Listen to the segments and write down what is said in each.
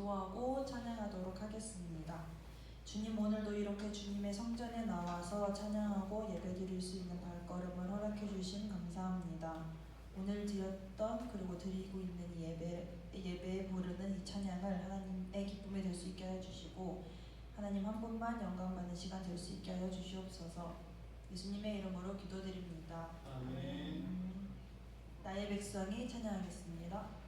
기도하고 찬양하도록 하겠습니다. 주님, 오늘도 이렇게 주님의 성전에 나와서 찬양하고 예배드릴 수 있는 발걸음을 허락해 주심 감사합니다. 오늘 드렸던 그리고 드리고 있는 예배에 부르는 이 찬양을 하나님의 기쁨이 될 수 있게 하여 주시고, 하나님 한 분만 영광 받는 시간 될 수 있게 하여 주시옵소서. 예수님의 이름으로 기도드립니다. 아멘. 나의 백성이 찬양하겠습니다.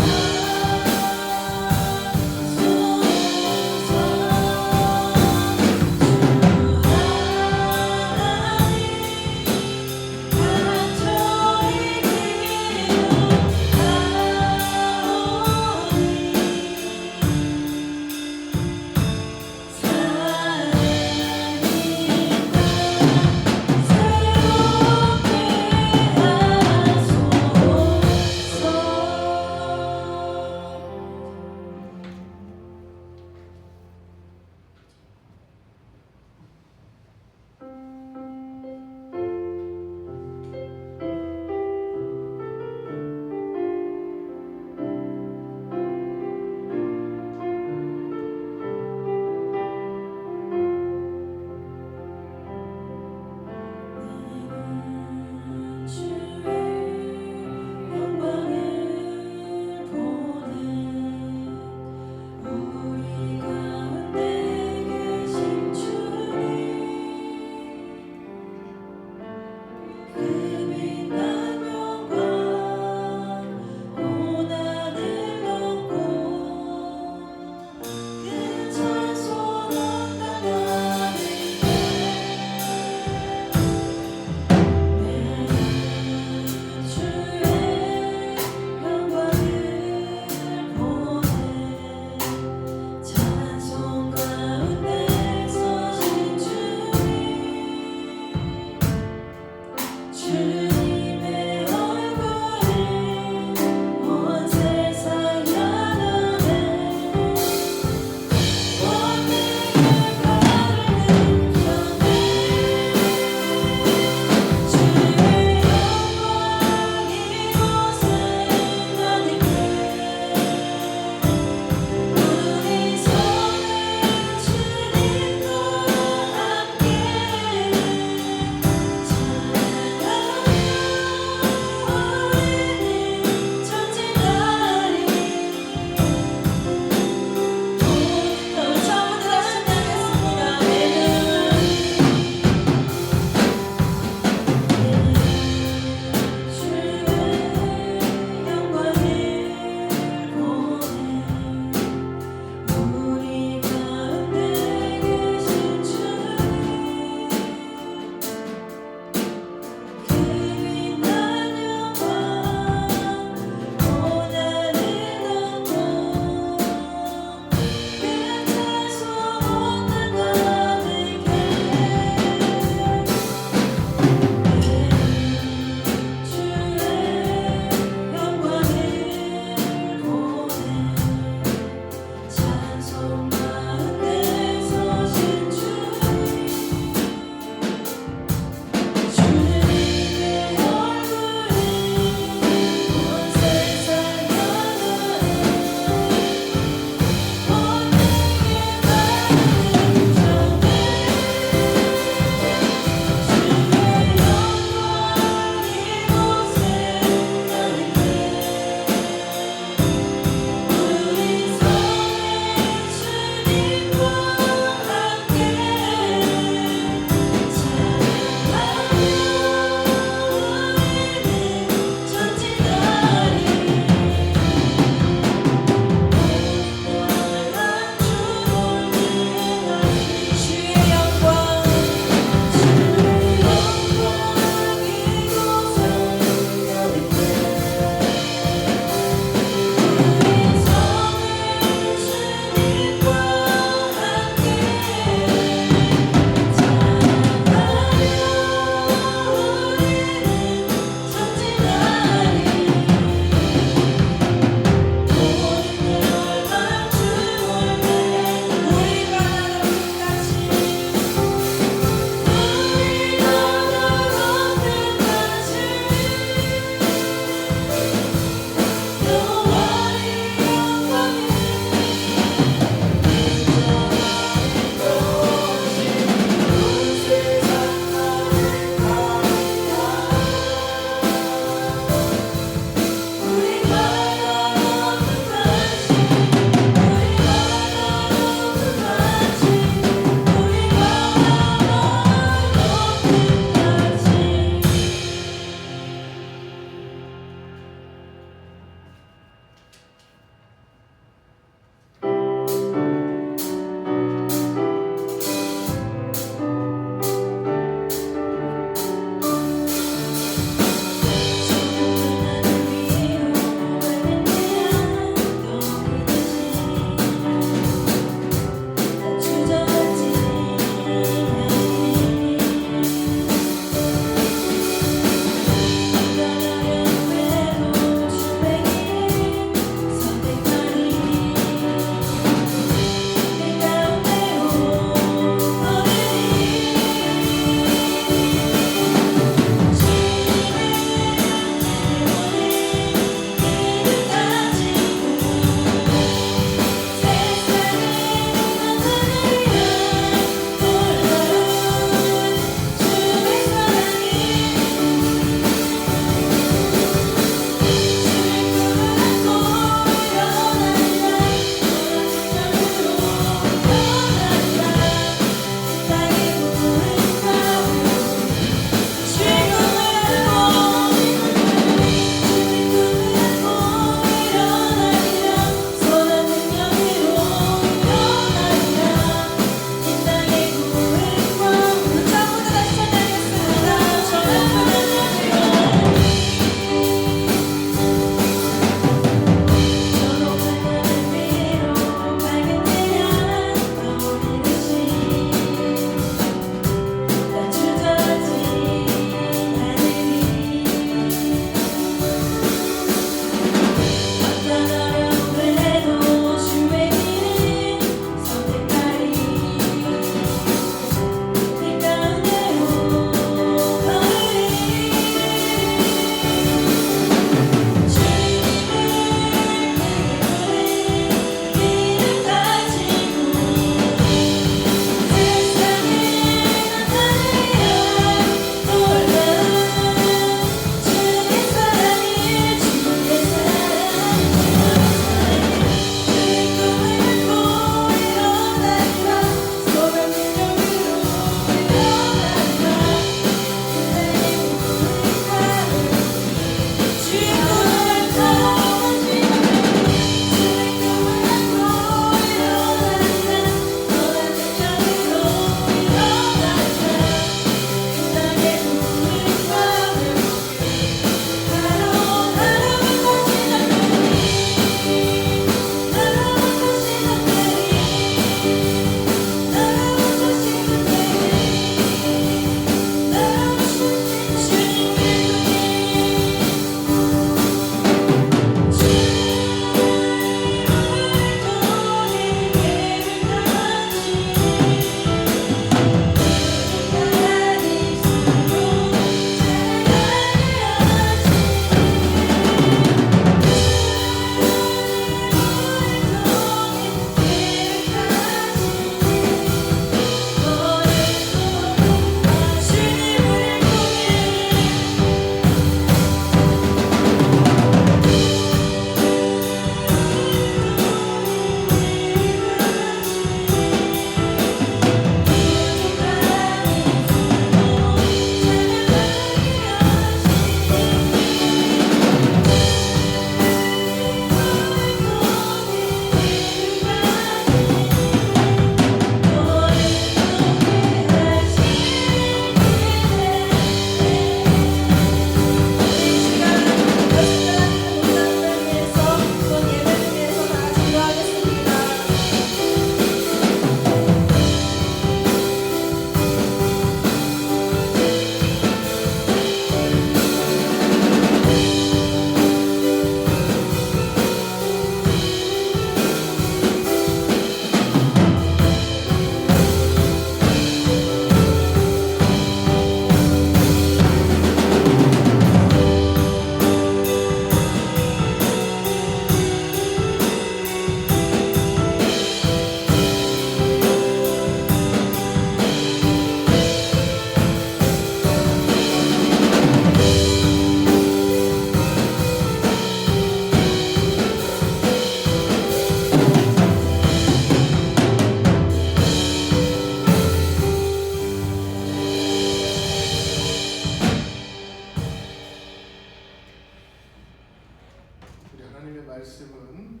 하나님의 말씀은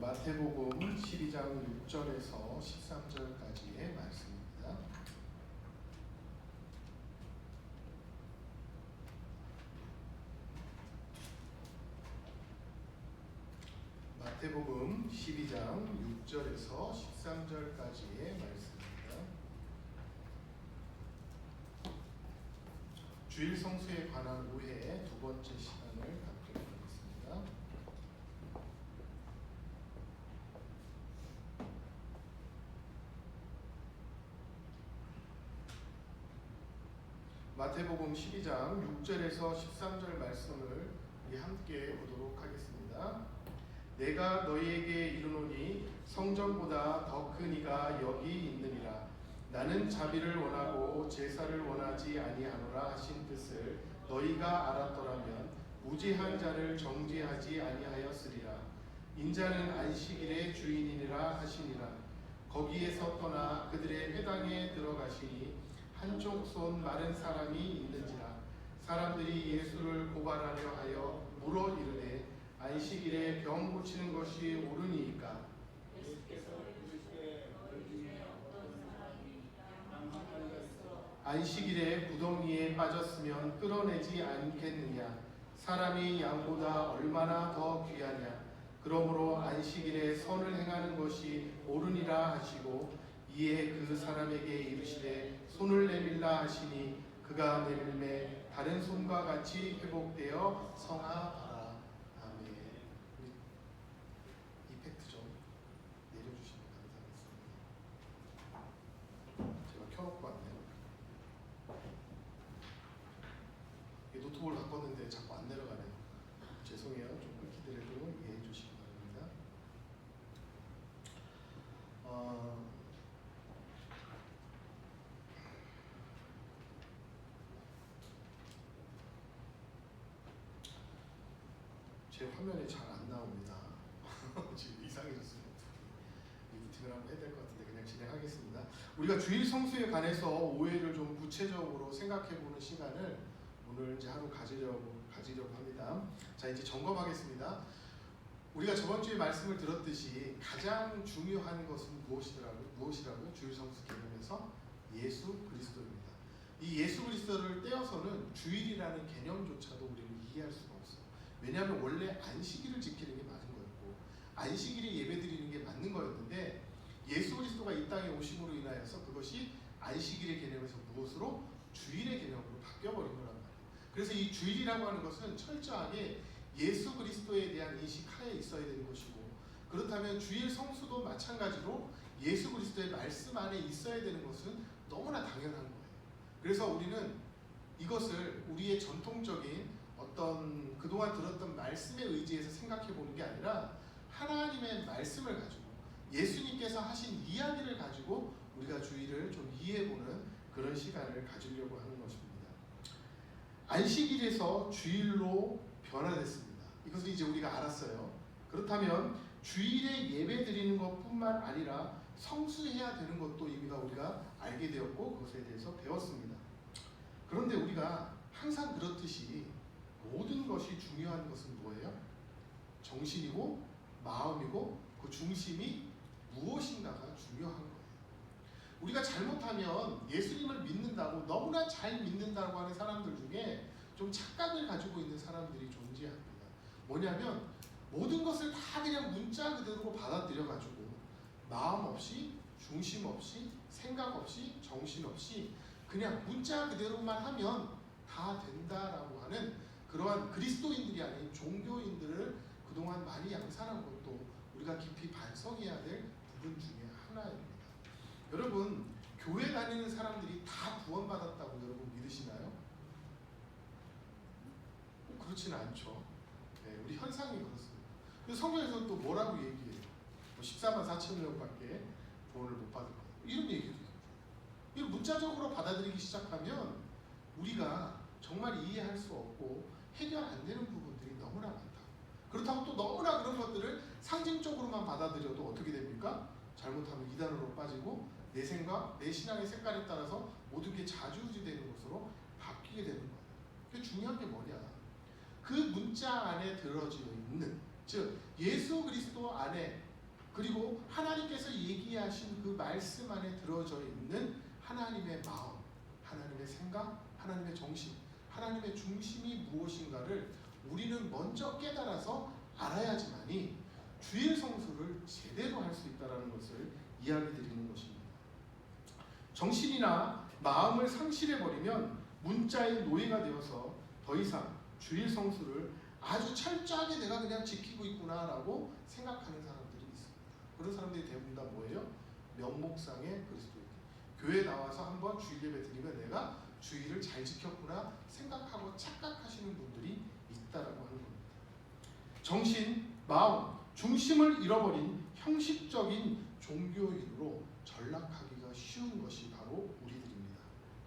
마태복음 12장 6절에서 13절까지의 말씀입니다. 마태복음 12장 6절에서 13절까지의 말씀입니다. 주일 성수에 관한 오해 두 번째 시간을 갖도록 하겠습니다. 마태복음 12장 6절에서 13절 말씀을 우리 함께 보도록 하겠습니다. 내가 너희에게 이르노니 성전보다 더 큰 이가 여기 있느니라. 나는 자비를 원하고 제사를 원하지 아니하노라 하신 뜻을 너희가 알았더라면 무죄한 자를 정죄하지 아니하였으리라. 인자는 안식일의 주인이니라 하시니라. 거기에서 떠나 그들의 회당에 들어가시니 한쪽 손 마른 사람이 있는지라. 사람들이 예수를 고발하려 하여 물어 이르되 안식일에 병 고치는 것이 옳으니이까? 안식일에 구덩이에 빠졌으면 끌어내지 않겠느냐? 사람이 양보다 얼마나 더 귀하냐? 그러므로 안식일에 선을 행하는 것이 옳으니라 하시고 이에 그 사람에게 이르시되 손을 내밀라 하시니 그가 내밀매 다른 손과 같이 회복되어 성하더라. 아멘. 우리 이펙트 좀 내려주시면 감사하겠습니다. 제가 켜놓고 왔네요. 노트북을 바꿨는데 자꾸 안 내려가네요. 죄송해요. 조금 기다려도 이해해 주시기 바랍니다. 제 화면이 잘 안 나옵니다. 지금 이상해졌어요. 미팅을 한번 해야 될 것 같은데 그냥 진행하겠습니다. 우리가 주일 성수에 관해서 오해를 좀 구체적으로 생각해보는 시간을 오늘 이제 하루 가지려고 합니다. 자, 이제 점검하겠습니다. 우리가 저번 주에 말씀을 들었듯이 가장 중요한 것은 무엇이라고요? 주일 성수 개념에서 예수 그리스도입니다. 이 예수 그리스도를 떼어서는 주일이라는 개념조차도 우리는 이해할 수가 없어요. 왜냐하면 원래 안식일을 지키는 게 맞은 거였고 안식일에 예배드리는 게 맞는 거였는데 예수 그리스도가 이 땅에 오심으로 인하여서 그것이 안식일의 개념에서 무엇으로? 주일의 개념으로 바뀌어버린 거란 말이에요. 그래서 이 주일이라고 하는 것은 철저하게 예수 그리스도에 대한 인식 하에 있어야 되는 것이고, 그렇다면 주일 성수도 마찬가지로 예수 그리스도의 말씀 안에 있어야 되는 것은 너무나 당연한 거예요. 그래서 우리는 이것을 우리의 전통적인 어떤 그동안 들었던 말씀에 의지해서 생각해 보는 게 아니라 하나님의 말씀을 가지고 예수님께서 하신 이야기를 가지고 우리가 주일을 좀 이해해보는 그런 시간을 가지려고 하는 것입니다. 안식일에서 주일로 변화됐습니다. 이것을 이제 우리가 알았어요. 그렇다면 주일에 예배 드리는 것뿐만 아니라 성수해야 되는 것도 이미 우리가 알게 되었고 그것에 대해서 배웠습니다. 그런데 우리가 항상 그렇듯이 모든 것이 중요한 것은 뭐예요? 정신이고 마음이고 그 중심이 무엇인가가 중요한 거예요. 우리가 잘못하면 예수님을 믿는다고 너무나 잘 믿는다고 하는 사람들 중에 좀 착각을 가지고 있는 사람들이 존재합니다. 뭐냐면 모든 것을 다 그냥 문자 그대로 받아들여 가지고 마음 없이 중심 없이 생각 없이 정신 없이 그냥 문자 그대로만 하면 다 된다라고 하는 그러한 그리스도인들이 아닌 종교인들을 그동안 많이 양산한 것도 우리가 깊이 반성해야 될 부분 중에 하나입니다. 여러분, 교회 다니는 사람들이 다 구원받았다고 여러분 믿으시나요? 그렇지는 않죠. 네, 우리 현상이 그렇습니다. 그래서 성경에서는 또 뭐라고 얘기해요? 14만 4천 명밖에 구원을 못 받은 거예요. 이런 얘기도 있어요. 이걸 문자적으로 받아들이기 시작하면 우리가 정말 이해할 수 없고 해결 안 되는 부분들이 너무나 많다. 그렇다고 또 너무나 그런 것들을 상징적으로만 받아들여도 어떻게 됩니까? 잘못하면 이단으로 빠지고 내 생각, 내 신앙의 색깔에 따라서 모든 게 좌지우지되는 것으로 바뀌게 되는 거예요. 그게 중요한 게 뭐냐? 그 문자 안에 들어져 있는, 즉 예수 그리스도 안에, 그리고 하나님께서 얘기하신 그 말씀 안에 들어져 있는 하나님의 마음, 하나님의 생각, 하나님의 정신, 하나님의 중심이 무엇인가를 우리는 먼저 깨달아서 알아야지만이 주일 성수를 제대로 할 수 있다는 것을 이야기 드리는 것입니다. 정신이나 마음을 상실해버리면 문자의 노예가 되어서 더 이상 주일 성수를 아주 철저하게 내가 그냥 지키고 있구나라고 생각하는 사람들이 있습니다. 그런 사람들이 대부분 다 뭐예요? 명목상의 그리스도인. 교회 나와서 한번 주일 예배 드리면 내가 주일을 잘 지켰구나 생각하고 착각하시는 분들이 있다라고 하는 겁니다. 정신, 마음, 중심을 잃어버린 형식적인 종교인으로 전락하기가 쉬운 것이 바로 우리들입니다.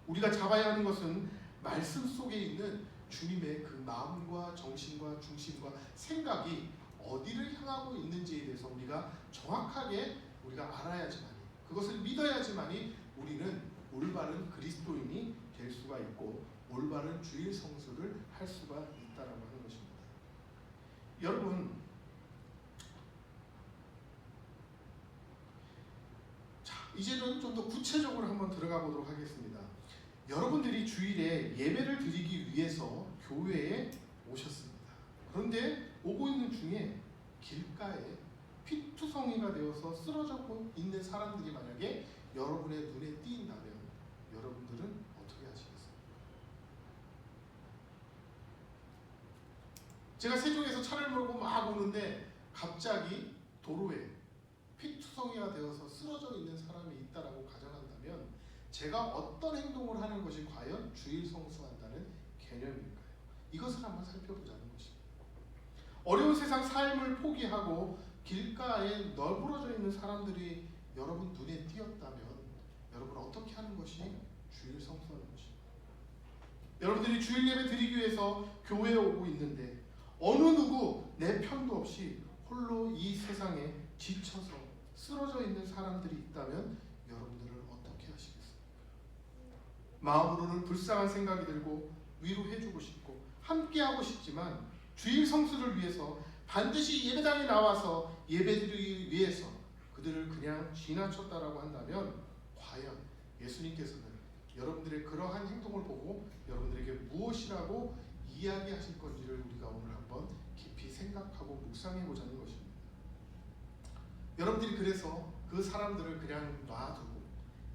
우리가 잡아야 하는 것은 말씀 속에 있는 주님의 그 마음과 정신과 중심과 생각이 어디를 향하고 있는지에 대해서 우리가 정확하게 우리가 알아야지만이, 그것을 믿어야지만이 우리는 올바른 그리스도인이 될 수가 있고 올바른 주일 성수를 할 수가 있다라고 하는 것입니다. 여러분, 자, 이제는 좀 더 구체적으로 한번 들어가 보도록 하겠습니다. 여러분들이 주일에 예배를 드리기 위해서 교회에 오셨습니다. 그런데 오고 있는 중에 길가에 피투성이가 되어서 쓰러져 있는 사람들이 만약에 여러분의 눈에 띄인다면 여러분들은 어떻게 하시겠습니까? 제가 세종에서 차를 몰고 막 오는데 갑자기 도로에 피투성이가 되어서 쓰러져 있는 사람이 있다라고 가정한다면 제가 어떤 행동을 하는 것이 과연 주일 성수한다는 개념일까요? 이것을 한번 살펴보자는 것입니다. 어려운 세상 삶을 포기하고 길가에 널브러져 있는 사람들이 여러분 눈에 띄었다면 여러분 어떻게 하는 것이 주일 성수하는 것입니다. 여러분들이 주일 예배 드리기 위해서 교회에 오고 있는데 어느 누구 내 편도 없이 홀로 이 세상에 지쳐서 쓰러져 있는 사람들이 있다면 여러분들은 어떻게 하시겠습니까? 마음으로는 불쌍한 생각이 들고 위로해주고 싶고 함께하고 싶지만 주일 성수를 위해서 반드시 예배당에 나와서 예배드리기 위해서 그들을 그냥 지나쳤다라고 한다면 과연 예수님께서는 여러분들의 그러한 행동을 보고 여러분들에게 무엇이라고 이야기하실 건지를 우리가 오늘 한번 깊이 생각하고 묵상해보자는 것입니다. 여러분들이 그래서 그 사람들을 그냥 놔두고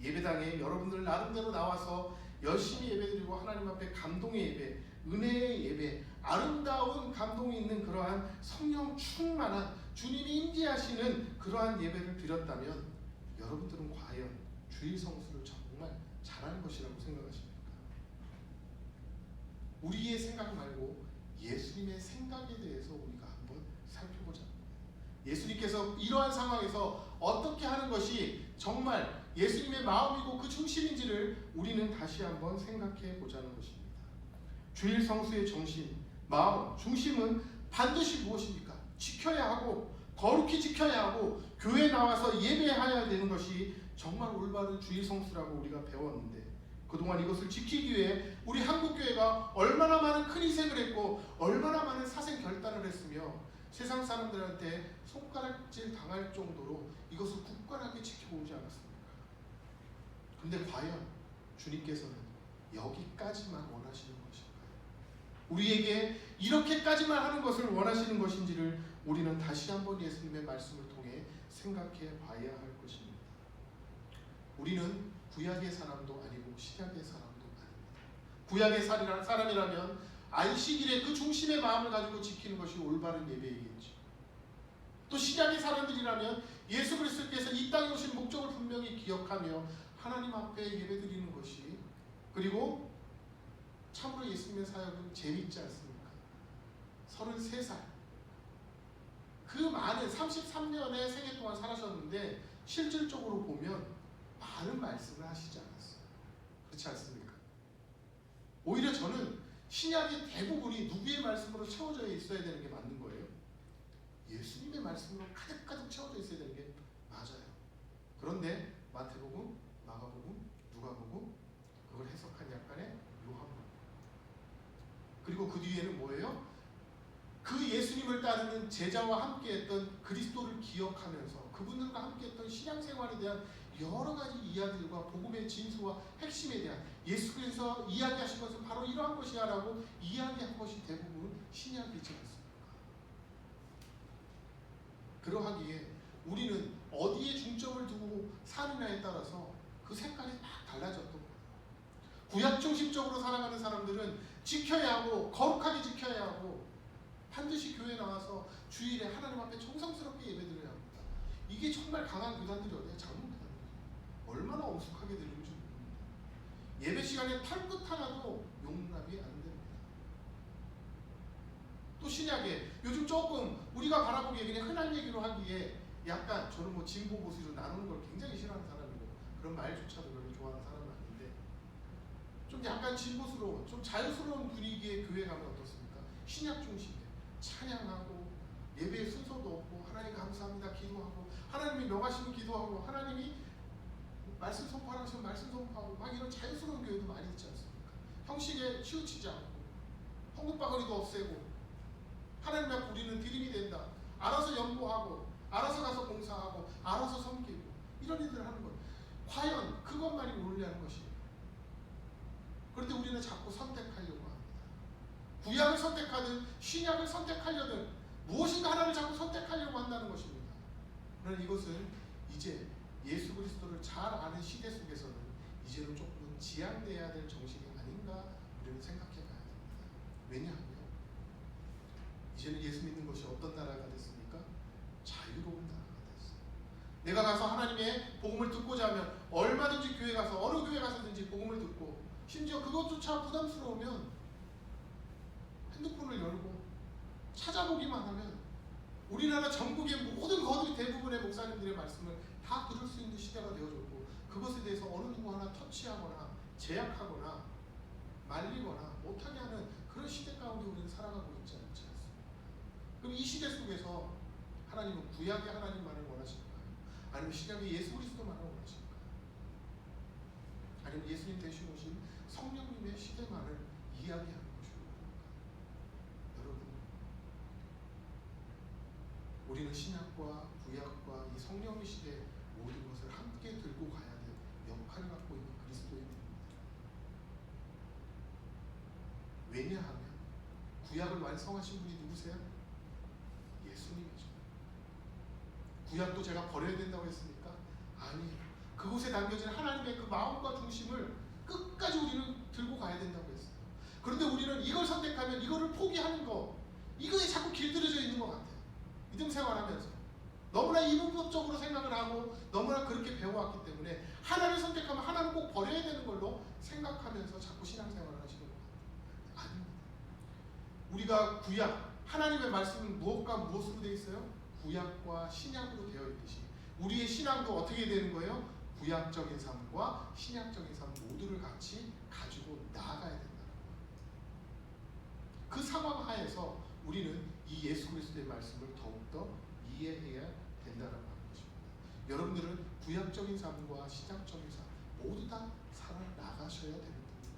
예배당에 여러분들 나름대로 나와서 열심히 예배드리고 하나님 앞에 감동의 예배, 은혜의 예배, 아름다운 감동이 있는 그러한 성령 충만한 주님이 임재하시는 그러한 예배를 드렸다면 여러분들은 과연 주일 성수를 정말 잘하는 것이라고 생각하십니까? 우리의 생각 말고 예수님의 생각에 대해서 우리가 한번 살펴보자. 예수님께서 이러한 상황에서 어떻게 하는 것이 정말 예수님의 마음이고 그 중심인지를 우리는 다시 한번 생각해 보자는 것입니다. 주일 성수의 정신, 마음, 중심은 반드시 무엇입니까? 지켜야 하고 거룩히 지켜야 하고 교회에 나와서 예배해야 되는 것이 정말 올바른 주일 성수라고 우리가 배웠는데 그동안 이것을 지키기 위해 우리 한국교회가 얼마나 많은 큰 희생을 했고 얼마나 많은 사생 결단을 했으며 세상 사람들한테 손가락질 당할 정도로 이것을 굳건하게 지켜오지 않았습니까? 근데 과연 주님께서는 여기까지만 원하시는 것일까요? 우리에게 이렇게까지만 하는 것을 원하시는 것인지를 우리는 다시 한번 예수님의 말씀을 통해 생각해 봐야 할 것입니다. 우리는 구약의 사람도 아니고 신약의 사람도 아닙니다. 구약의 사람이라면 안식일에 그 중심의 마음을 가지고 지키는 것이 올바른 예배이겠죠. 또 신약의 사람들이라면 예수 그리스도께서 이 땅에 오신 목적을 분명히 기억하며 하나님 앞에 예배드리는 것이, 그리고 참으로 예수님의 사역은 재밌지 않습니까? 33살 그 많은 33년의 생애 동안 살아셨는데 실질적으로 보면 많은 말씀을 하시지 않았어요. 그렇지 않습니까? 오히려 저는 신약의 대부분이 누구의 말씀으로 채워져 있어야 되는 게 맞는 거예요? 예수님의 말씀으로 가득가득 채워져 있어야 되는 게 맞아요. 그런데 마태복음, 마가복음, 누가복음 그걸 해석한 약간의 요한복음, 그리고 그 뒤에는 뭐예요? 그 예수님을 따르는 제자와 함께했던 그리스도를 기억하면서 그분들과 함께했던 신앙생활에 대한 여러 가지 이야기들과 복음의 진수와 핵심에 대한 예수께서 이야기하신 것은 바로 이러한 것이야라고 이야기한 것이 대부분 신약이지 않습니까? 그러하기에 우리는 어디에 중점을 두고 사느냐에 따라서 그 색깔이 막 달라졌던 거예요. 구약 중심적으로 살아가는 사람들은 지켜야 하고 거룩하게 지켜야 하고 반드시 교회에 나와서 주일에 하나님 앞에 정성스럽게 예배드려야 합니다. 이게 정말 강한 교단들이 어디에 작은 교단들이에요. 얼마나 엄숙하게 들리는지 모릅니다. 예배 시간에 털끝 하나도 용납이 안 됩니다. 또 신약에 요즘 조금 우리가 바라보기에 그냥 흔한 얘기로 하기에 약간 저는 뭐 진보 보수로 나누는 걸 굉장히 싫어하는 사람이고 그런 말조차도 별로 좋아하는 사람은 아닌데 좀 약간 진보스러운 좀 자유스러운 분위기의 교회 가면 어떻습니까? 신약 중심에 찬양하고 예배의 순서도 없고 하나님 감사합니다 기도하고 하나님이 명하시면 기도하고 하나님이 말씀 선포하시면 말씀 선포하고 막 이런 자유스러운 교회도 많이 있지 않습니까? 형식에 치우치지 않고 헌금바구니도 없애고 하나님 앞 우리는 드림이 된다. 알아서 연보하고 알아서 가서 봉사하고 알아서 섬기고 이런 일들을 하는 것. 과연 그것만이 옳냐는 것이에요. 그런데 우리는 자꾸 선택하려고 합니다. 구약을 선택하든 신약을 선택하려든 무엇인가 하나를 자꾸 선택하려고 한다는 것입니다. 그러나 이것은 이제 예수 그리스도를 잘 아는 시대 속에서는 이제는 조금 지양돼야 될 정신이 아닌가 우리는 생각해 봐야 됩니다. 왜냐하면 이제는 예수 믿는 것이 어떤 나라가 됐습니까? 자유로운 나라가 됐어요. 내가 가서 하나님의 복음을 듣고자 하면 얼마든지 교회 가서 어느 교회 가서든지 복음을 듣고 심지어 그것조차 부담스러우면 핸드폰을 열고 찾아보기만 하면 우리나라 전국의 모든 거듭 대부분의 목사님들의 말씀을 다 들을 수 있는 시대가 되어졌고 그것에 대해서 어느 누구 하나 터치하거나 제약하거나 말리거나 못하게 하는 그런 시대 가운데 우리는 살아가고 있지 않지 않습니까? 그럼 이 시대 속에서 하나님은 구약의 하나님만을 원하실까요? 아니면 신약의 예수 그리스도만을 원하실까요? 아니면 예수님 대신 오신 성령님의 시대만을 이야기하는 것일까요? 여러분, 우리는 신약과 구약과 이 성령의 시대 모든 것을 함께 들고 가야 될 역할을 갖고 있는 그리스도인입니다. 왜냐하면 구약을 완성하신 분이 누구세요? 예수님이죠. 구약도 제가 버려야 된다고 했습니까? 아니에요. 그곳에 담겨진 하나님의 그 마음과 중심을 끝까지 우리는 들고 가야 된다고 했어요. 그런데 우리는 이걸 선택하면 이거를 포기하는 거, 이거에 자꾸 길들여져 있는 것 같아요. 믿음 생활하면서 너무나 이분법적으로 생각을 하고 너무나 그렇게 배워왔기 때문에 하나를 선택하면 하나는 꼭 버려야 되는 걸로 생각하면서 자꾸 신앙생활을 하시는 것 같아요. 아닙니다. 우리가 구약, 하나님의 말씀은 무엇과 무엇으로 되어 있어요? 구약과 신약으로 되어 있듯이 우리의 신앙도 어떻게 되는 거예요? 구약적인 삶과 신약적인 삶 모두를 같이 가지고 나아가야 된다는 거예요. 그 상황 하에서 우리는 이 예수 그리스도의 말씀을 더욱더 이해해야 된다는 것입니다. 여러분들은 구약적인 삶과 신약적인 삶 모두 다 살아나가셔야 되는 겁니다.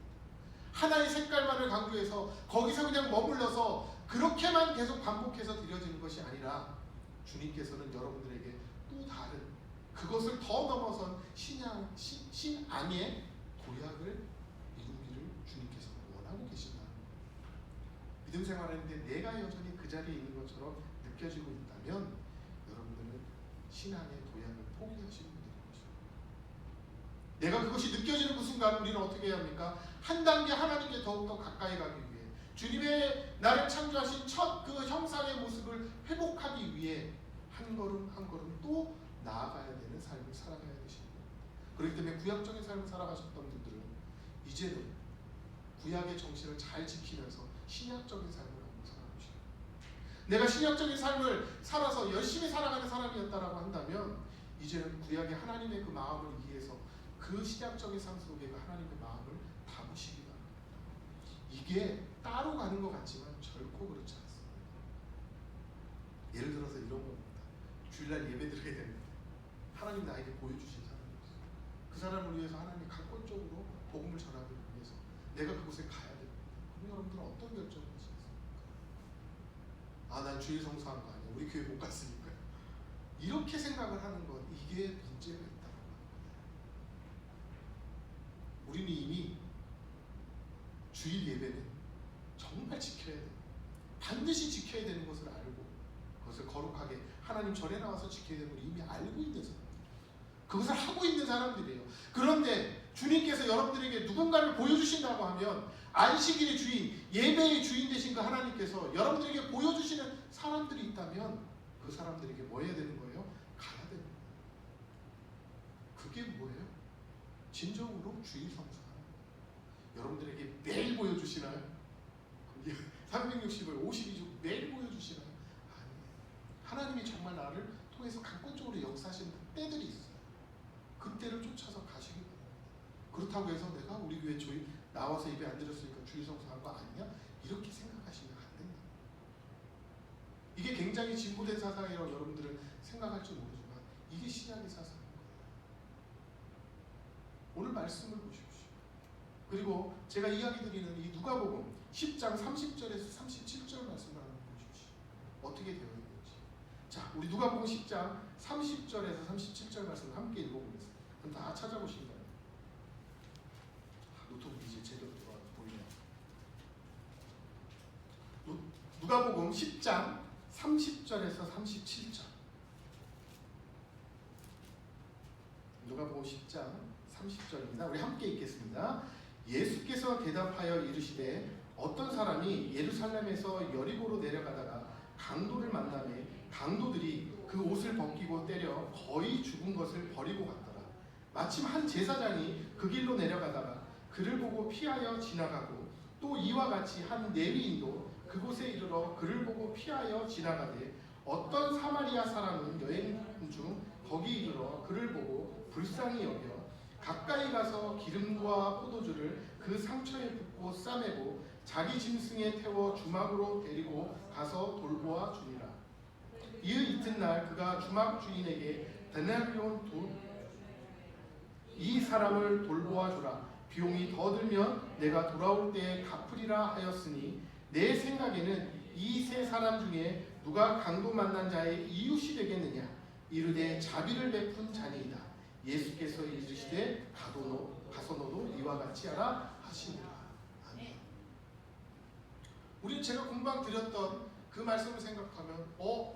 하나의 색깔만을 강조해서 거기서 그냥 머물러서 그렇게만 계속 반복해서 드려지는 것이 아니라 주님께서는 여러분들에게 또 다른 그것을 더 넘어선 신앙의 도약을 이루기를 주님께서 원하고 계신다는 겁니다. 믿음 생활하는데 내가 여전히 그 자리에 있는 것처럼 느껴지고 있다면 여러분들은 신앙의 도약을 포기하시는 분들인 것입니다. 내가 그것이 느껴지는 그 순간 우리는 어떻게 해야 합니까? 한 단계 하나님께 더욱더 가까이 가기 위해 주님의 나를 창조하신 첫 그 형상의 모습을 회복하기 위해 한 걸음 한 걸음 또 나아가야 되는 삶을 살아가야 되십니다. 그렇기 때문에 구약적인 삶을 살아가셨던 분들은 이제는 구약의 정신을 잘 지키면서 신약적인 삶을 하고 살아가십니다. 내가 신약적인 삶을 살아서 열심히 살아가는 사람이었다라고 한다면 이제는 구약의 하나님의 그 마음을 이해해서 그 신약적인 삶 속에 그 하나님의 마음을 담으시기 바랍니다. 이게 따로 가는 것 같지만 결코 그렇지 않습니다. 예를 들어서 이런 겁니다. 주일날 예배 드려야 되는데 하나님 나에게 보여주신 사람이 있어요. 그 사람을 위해서 하나님이 각권적으로 복음을 전하기 위해서 내가 그곳에 가야 됩니다. 그럼 여러분들은 어떤 결정을 하시겠습니까? 아, 난 주일 성수한 거 아니야. 우리 교회 못 갔으니까. 이렇게 생각을 하는 것, 이게 문제가 있다고 합니다. 우리는 이미 주일 예배는 정말 지켜야 돼요. 반드시 지켜야 되는 것을 알고 그것을 거룩하게 하나님 전에 나와서 지켜야 되는 걸 이미 알고 있는 사람, 그것을 하고 있는 사람들이에요. 그런데 주님께서 여러분들에게 누군가를 보여주신다고 하면 안식일의 주인, 예배의 주인 되신 그 하나님께서 여러분들에게 보여주시는 사람들이 있다면 그 사람들에게 뭐 해야 되는 거예요? 가야 되는 거예요. 그게 뭐예요? 진정으로 주일 성수하는 거예요. 여러분들에게 매일 보여주시나요? 360을 52주 매일 보여주시나요? 아니에요. 하나님이 정말 나를 통해서 강권적으로 역사하시는 때들이 있어요. 그때를 쫓아서 가시기 바랍니다. 그렇다고 해서 내가 우리 교회 주일 나와서 예배 안 드렸으니까 주일 성수한 거 아니냐? 이렇게 생각하시면 안 된다. 이게 굉장히 진보된 사상이라고 여러분들은 생각할지 모르지만 이게 신약의 사상인 거예요. 오늘 말씀을 보십시오. 그리고 제가 이야기 드리는 이 누가복음 10장 30절에서 37절 말씀을 한번 보십시오. 어떻게 되어 있는지. 자, 우리 누가복음 10장 30절에서 37절 말씀을 함께 읽어보겠습니다. 그럼 다 찾아보시기 바랍니다. 노트북이 이제 제대로 들어와 보이네요. 누가복음 10장 30절에서 37절. 누가복음 10장 30절입니다. 우리 함께 읽겠습니다. 예수께서 대답하여 이르시되 어떤 사람이 예루살렘에서 여리고로 내려가다가 강도를 만나매 강도들이 그 옷을 벗기고 때려 거의 죽은 것을 버리고 갔더라. 마침 한 제사장이 그 길로 내려가다가 그를 보고 피하여 지나가고 또 이와 같이 한 레위인도 그곳에 이르러 그를 보고 피하여 지나가되 어떤 사마리아 사람은 여행 중 거기 이르러 그를 보고 불쌍히 여겨 가까이 가서 기름과 포도주를 그 상처에 붓고 싸매고 자기 짐승에 태워 주막으로 데리고 가서 돌보아 주니라. 이의 이튿날 그가 주막 주인에게 데나리온 이 사람을 돌보아 주라. 비용이 더 들면 내가 돌아올 때에 갚으리라 하였으니 내 생각에는 이 세 사람 중에 누가 강도 만난 자의 이웃이 되겠느냐. 이르되 자비를 베푼 자니이다. 예수께서 이르시되 가서 너도 이와 같이 하라 하시니라. 아멘. 우리는 제가 금방 드렸던 그 말씀을 생각하면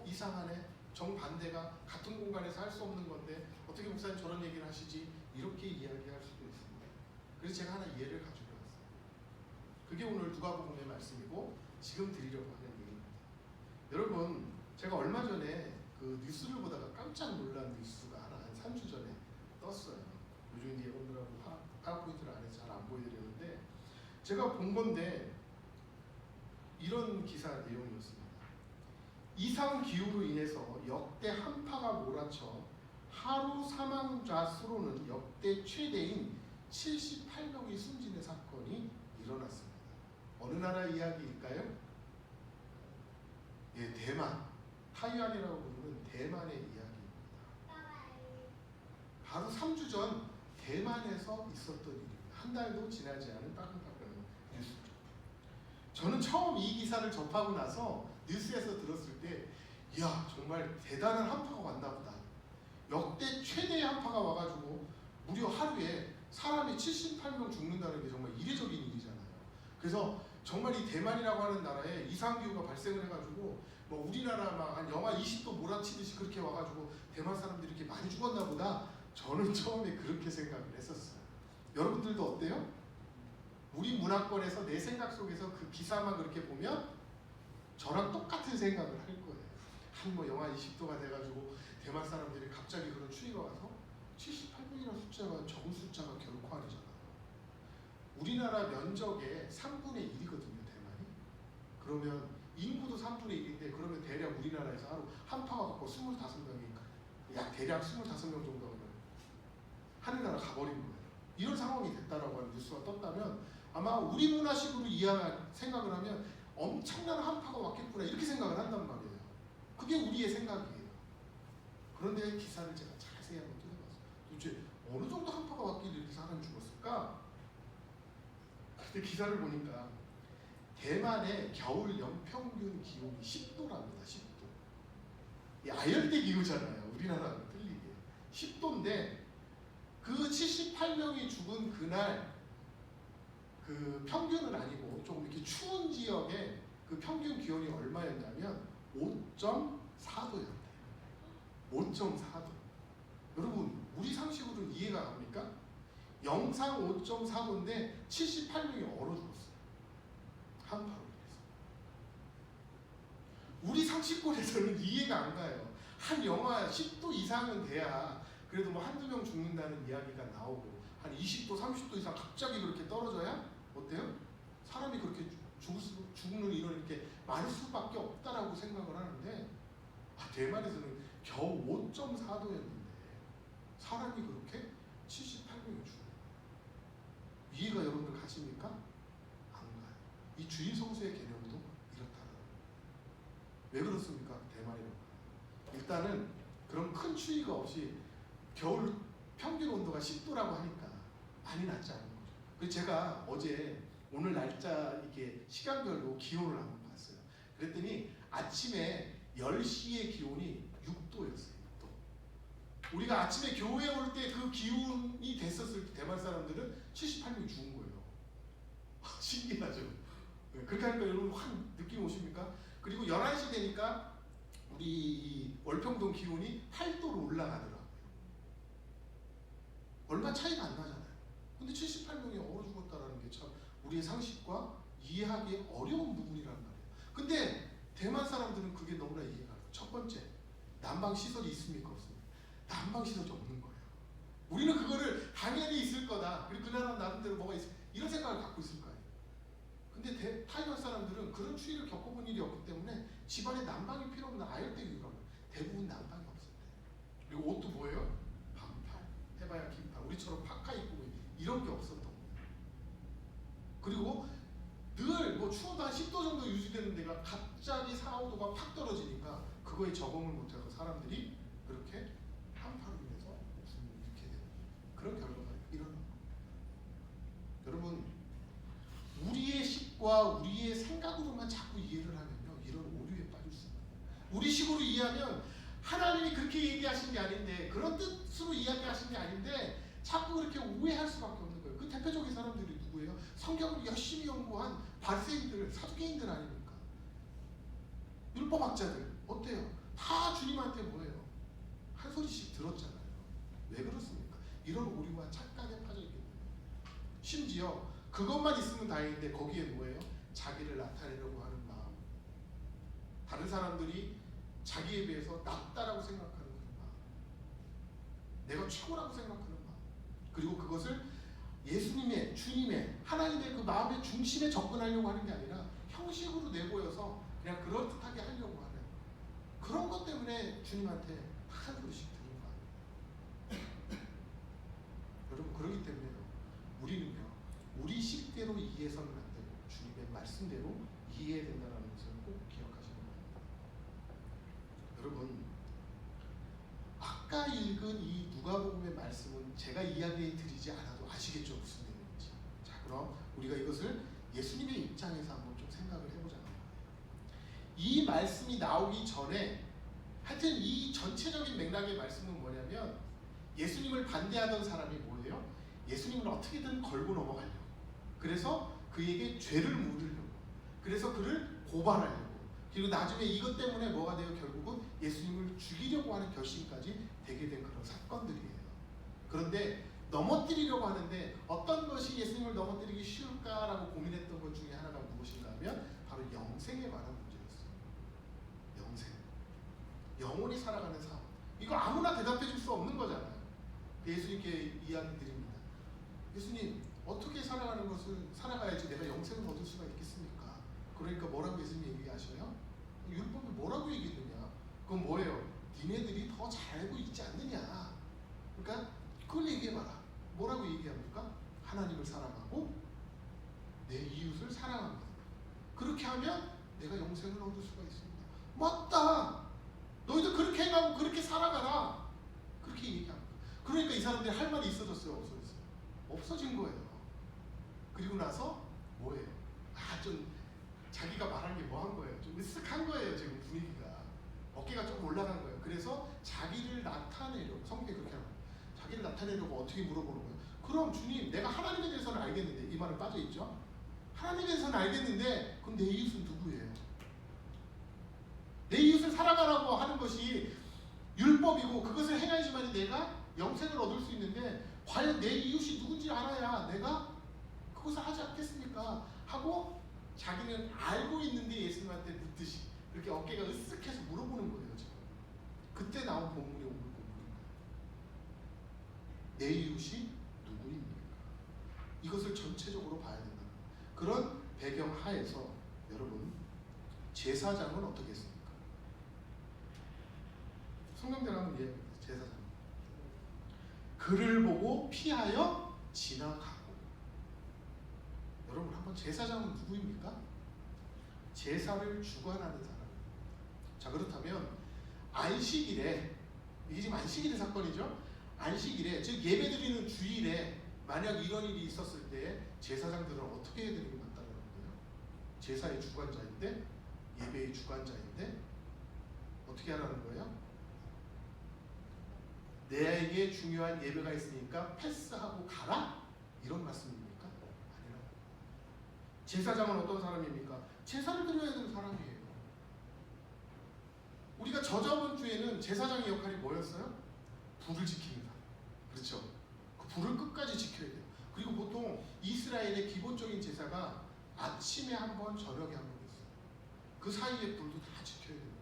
이상하네. 정반대가 같은 공간에서 할 수 없는 건데 어떻게 목사님 저런 얘기를 하시지? 이렇게 이야기할 수도 있습니다. 그래서 제가 하나 예를 가지고 왔어요. 그게 오늘 누가복음의 말씀이고 지금 드리려고 하는 얘기입니다. 여러분, 제가 얼마 전에 그 뉴스를 보다가 깜짝 놀란 뉴스가 하나 한 3주 전에 떴어요. 요즘 이제 여러분들하고 파워포인트를 안 해서 잘 안 보여드렸는데 제가 본 건데 이런 기사 내용이었습니다. 이상 기후로 인해서 역대 한파가 몰아쳐 하루 사망자 수로는 역대 최대인 78명이 숨지는 사건이 일어났습니다. 어느 나라 이야기일까요? 예, 대만. 타이완이라고 부르는 대만의 이야기입니다. 바로 3주 전 대만에서 있었던 일입니다. 한 달도 지나지 않은 따끈따끈한 뉴스죠. 저는 처음 이 기사를 접하고 나서 뉴스에서 들었을 때 이야, 정말 대단한 한파가 왔나 보다. 역대 최대의 한파가 와가지고 무려 하루에 사람이 78명 죽는다는 게 정말 이례적인 일이잖아요. 그래서 정말 이 대만이라고 하는 나라에 이상기후가 발생을 해가지고 뭐 우리나라 막 한 영하 20도 몰아치듯이 그렇게 와가지고 대만 사람들이 이렇게 많이 죽었나 보다. 저는 처음에 그렇게 생각을 했었어요. 여러분들도 어때요? 우리 문화권에서 내 생각 속에서 그 기사만 그렇게 보면 저랑 똑같은 생각을 할 거예요. 한 뭐 영하 20도가 돼가지고 대만 사람들이 갑자기 그런 추위가 와서 78명이라는 숫자가 적은 숫자가 결코 아니잖아요. 우리나라 면적의 3분의 1이거든요, 대만이. 그러면 인구도 3분의 1인데 그러면 대략 우리나라에서 하루 한파가 왔고 25명이 약 대략 25명 정도가 하늘나라 가버린 거예요. 이런 상황이 됐다라고 하는 뉴스가 떴다면 아마 우리 문화식으로 생각을 하면 엄청난 한파가 왔겠구나 이렇게 생각을 한단 말이에요. 그게 우리의 생각이에요. 그런데 기사를 제가 자세히 한번 뜯어봤어요. 도대체 어느 정도 한파가 왔길래 이렇게 사람이 죽었을까? 근데 기사를 보니까 대만의 겨울 연평균 기온이 10도랍니다. 10도. 이 아열대 기후잖아요. 우리나라랑 틀리게 10도인데 그 78명이 죽은 그날 그 평균은 아니고 조금 이렇게 추운 지역의 그 평균 기온이 얼마였냐면 5.4도였대요. 5.4도. 여러분 우리 상식으로는 이해가 갑니까? 영상 5.4도인데 78명이 얼어 죽었어요. 한파로 인해서. 우리 상식권에서는 이해가 안 가요. 한 영하 10도 이상은 돼야 그래도 뭐 한두 명 죽는다는 이야기가 나오고 한 20도, 30도 이상 갑자기 그렇게 떨어져야 어때요? 사람이 그렇게 죽는 이런 이렇게 많을 수밖에 없다라고 생각을 하는데 대만에서는 겨우 5.4도였는데 사람이 그렇게 78명이 죽어요. 이해가 여러분들 가십니까? 안 가요. 이 주일 성수의 개념도 이렇다는 왜 그렇습니까? 대만이라고. 일단은 그런 큰 추위가 없이 겨울 평균 온도가 10도라고 하니까 많이 낮지 않은 거죠. 그래서 제가 어제 오늘 날짜 이게 시간별로 기온을 한번 봤어요. 그랬더니 아침에 10시의 기온이 6도였어요. 6도. 우리가 아침에 교회에 올 때 그 기온이 됐었을 때 대만 사람들은 78명이 죽은 거예요. 신기하죠? 그렇게 하니까 여러분 확 느낌 오십니까? 그리고 11시 되니까 우리 이 월평동 기온이 8도로 올라가더라고요. 얼마 차이가 안 나잖아요. 근데 78명이 얼어 죽었다라는 게 참 우리의 상식과 이해하기 어려운 부분이란 말이에요. 근데 대만 사람들은 그게 너무나 이해가 가요. 첫 번째, 난방 시설이 있습니까? 없습니까? 난방 시설이 없는 거예요. 우리는 그거를 당연히 있을 거다. 그리고 그 나라 나름대로 뭐가 있을 이런 생각을 갖고 있을 거예요. 근데 타이완 사람들은 그런 추위를 겪어본 일이 없기 때문에 집안에 난방이 필요 없는 아열대 기후라고 대부분 난방이 없었대요. 그리고 옷도 뭐예요? 반팔, 해봐야 긴팔. 우리처럼 파카 입고 이런 게 없었던 거예요. 그리고 늘 뭐 추워도 한 10도 정도 유지되는 데가 갑자기 4, 5도가 팍 떨어지니까 그거에 적응을 못해서 사람들이 그렇게 한파로 인해서 이렇게 되는 그런 결과가 일어난 겁니다. 여러분 우리의 식과 우리의 생각으로만 자꾸 이해를 하면요 이런 오류에 빠질 수 있습니다. 우리 식으로 이해하면 하나님이 그렇게 얘기하신 게 아닌데 그런 뜻으로 이야기하신 게 아닌데 자꾸 그렇게 오해할 수밖에 없는 거예요. 그 대표적인 사람들이 누구예요? 성경을 열심히 연구한 바리새인들, 사두개인들 아닙니까? 율법학자들 어때요? 다 주님한테 뭐예요? 한 소리씩 들었잖아요. 왜 그렇습니까? 이런 오류와 착각에 빠져 있기 때문에. 심지어 그것만 있으면 다행인데 거기에 뭐예요? 자기를 나타내려고 하는 마음. 다른 사람들이 자기에 비해서 낫다라고 생각하는 그런 마음. 내가 최고라고 생각하는 마음. 그리고 그것을 예수님의, 주님의, 하나님의 그 마음의 중심에 접근하려고 하는 게 아니라 형식으로 내보여서 그냥 그럴듯하게 하려고 하는 그런 것 때문에 주님한테 한 소리씩 듣는 거 아니에요. 여러분 그러기 때문에요. 우리는요. 우리 식대로 이해해서는 안 되고 주님의 말씀대로 이해해야 된다는 것을 꼭 기억하시는 겁니다. 여러분 아까 읽은 이 누가복음의 말씀은 제가 이야기해 드리지 않아도 아시겠죠? 무슨 내용인지. 자 그럼 우리가 이것을 예수님의 입장에서 한번 좀 생각을 해보자는 거예요. 이 말씀이 나오기 전에 하여튼 이 전체적인 맥락의 말씀은 뭐냐면 예수님을 반대하던 사람이 뭐예요? 예수님을 어떻게든 걸고 넘어가려고. 그래서 그에게 죄를 물으려고. 그래서 그를 고발하려고. 그리고 나중에 이것 때문에 뭐가 돼요? 결국은 예수님을 죽이려고 하는 결심까지 되게 된 그런 사건들이에요. 그런데 넘어뜨리려고 하는데 어떤 것이 예수님을 넘어뜨리기 쉬울까라고 고민했던 것 중에 하나가 무엇인가 하면 바로 영생에 관한 문제였어요. 영생. 영원히 살아가는 삶. 이거 아무나 대답해 줄 수 없는 거잖아요. 예수님께 이야기 드립니다. 예수님 어떻게 살아가야지 내가 영생을 얻을 수가 있겠습니까? 그러니까 뭐라고 예수님이 얘기하셔요? 율법이 뭐라고 얘기했느냐? 그건 뭐예요? 니네들이 더 잘 알고 있지 않느냐? 그러니까 그걸 얘기해봐라. 뭐라고 얘기합니까? 하나님을 사랑하고 내 이웃을 사랑합니다. 그렇게 하면 내가 영생을 얻을 수가 있습니다. 맞다. 너희들 그렇게 해가고 그렇게 살아가라. 그렇게 얘기합니다. 그러니까 이 사람들이 할 말이 있어졌어요? 없어졌어요? 없어진 거예요. 그리고 나서 뭐예요? 좀 자기가 말한 게 뭐 한 거예요? 좀 으쓱한 거예요. 지금 분위기가 어깨가 좀 올라간 거예요. 그래서 자기를 나타내려고 성경에 그렇게 하는 거예요. 자기를 나타내려고 어떻게 물어보는 거예요? 그럼 주님, 내가 하나님에 대해서는 알겠는데, 이 말은 빠져 있죠. 하나님에 대해서는 알겠는데 그럼 내 이웃은 누구예요? 내 이웃을 사랑하라고 하는 것이 율법이고 그것을 행해야지만 내가 영생을 얻을 수 있는데 과연 내 이웃이 누군지 알아야 내가 그것을 하지 않겠습니까? 하고 자기는 알고 있는데 예수님한테 묻듯이 이렇게 어깨가 으쓱해서 물어보는 거예요. 지금 그때 나온 본문이 오늘 본문입니다. 내 이웃이 누구입니까? 이것을 전체적으로 봐야 된다. 그런 배경 하에서 여러분, 제사장은 어떻게 했습니까? 성경대로 한번 이해해봅니다. 제사장 그를 보고 피하여 지나가고. 여러분, 한번 제사장은 누구입니까? 제사를 주관하는 사람. 자, 그렇다면 안식일에, 이게 지금 안식일의 사건이죠. 안식일에, 즉 예배드리는 주일에 만약 이런 일이 있었을 때 제사장들은 어떻게 해야 되는 게 맞다는 거예요? 제사의 주관자인데, 예배의 주관자인데 어떻게 하라는 거예요? 내게 중요한 예배가 있으니까 패스하고 가라? 이런 말씀입니까? 아니라. 제사장은 어떤 사람입니까? 제사를 드려야 되는 사람이에요. 우리가 저저번 주에는 제사장의 역할이 뭐였어요? 불을 지키는 사람. 그렇죠? 그 불을 끝까지 지켜야 돼요. 그리고 보통 이스라엘의 기본적인 제사가 아침에 한 번, 저녁에 한 번 있어요. 그 사이에 불도 다 지켜야 돼요.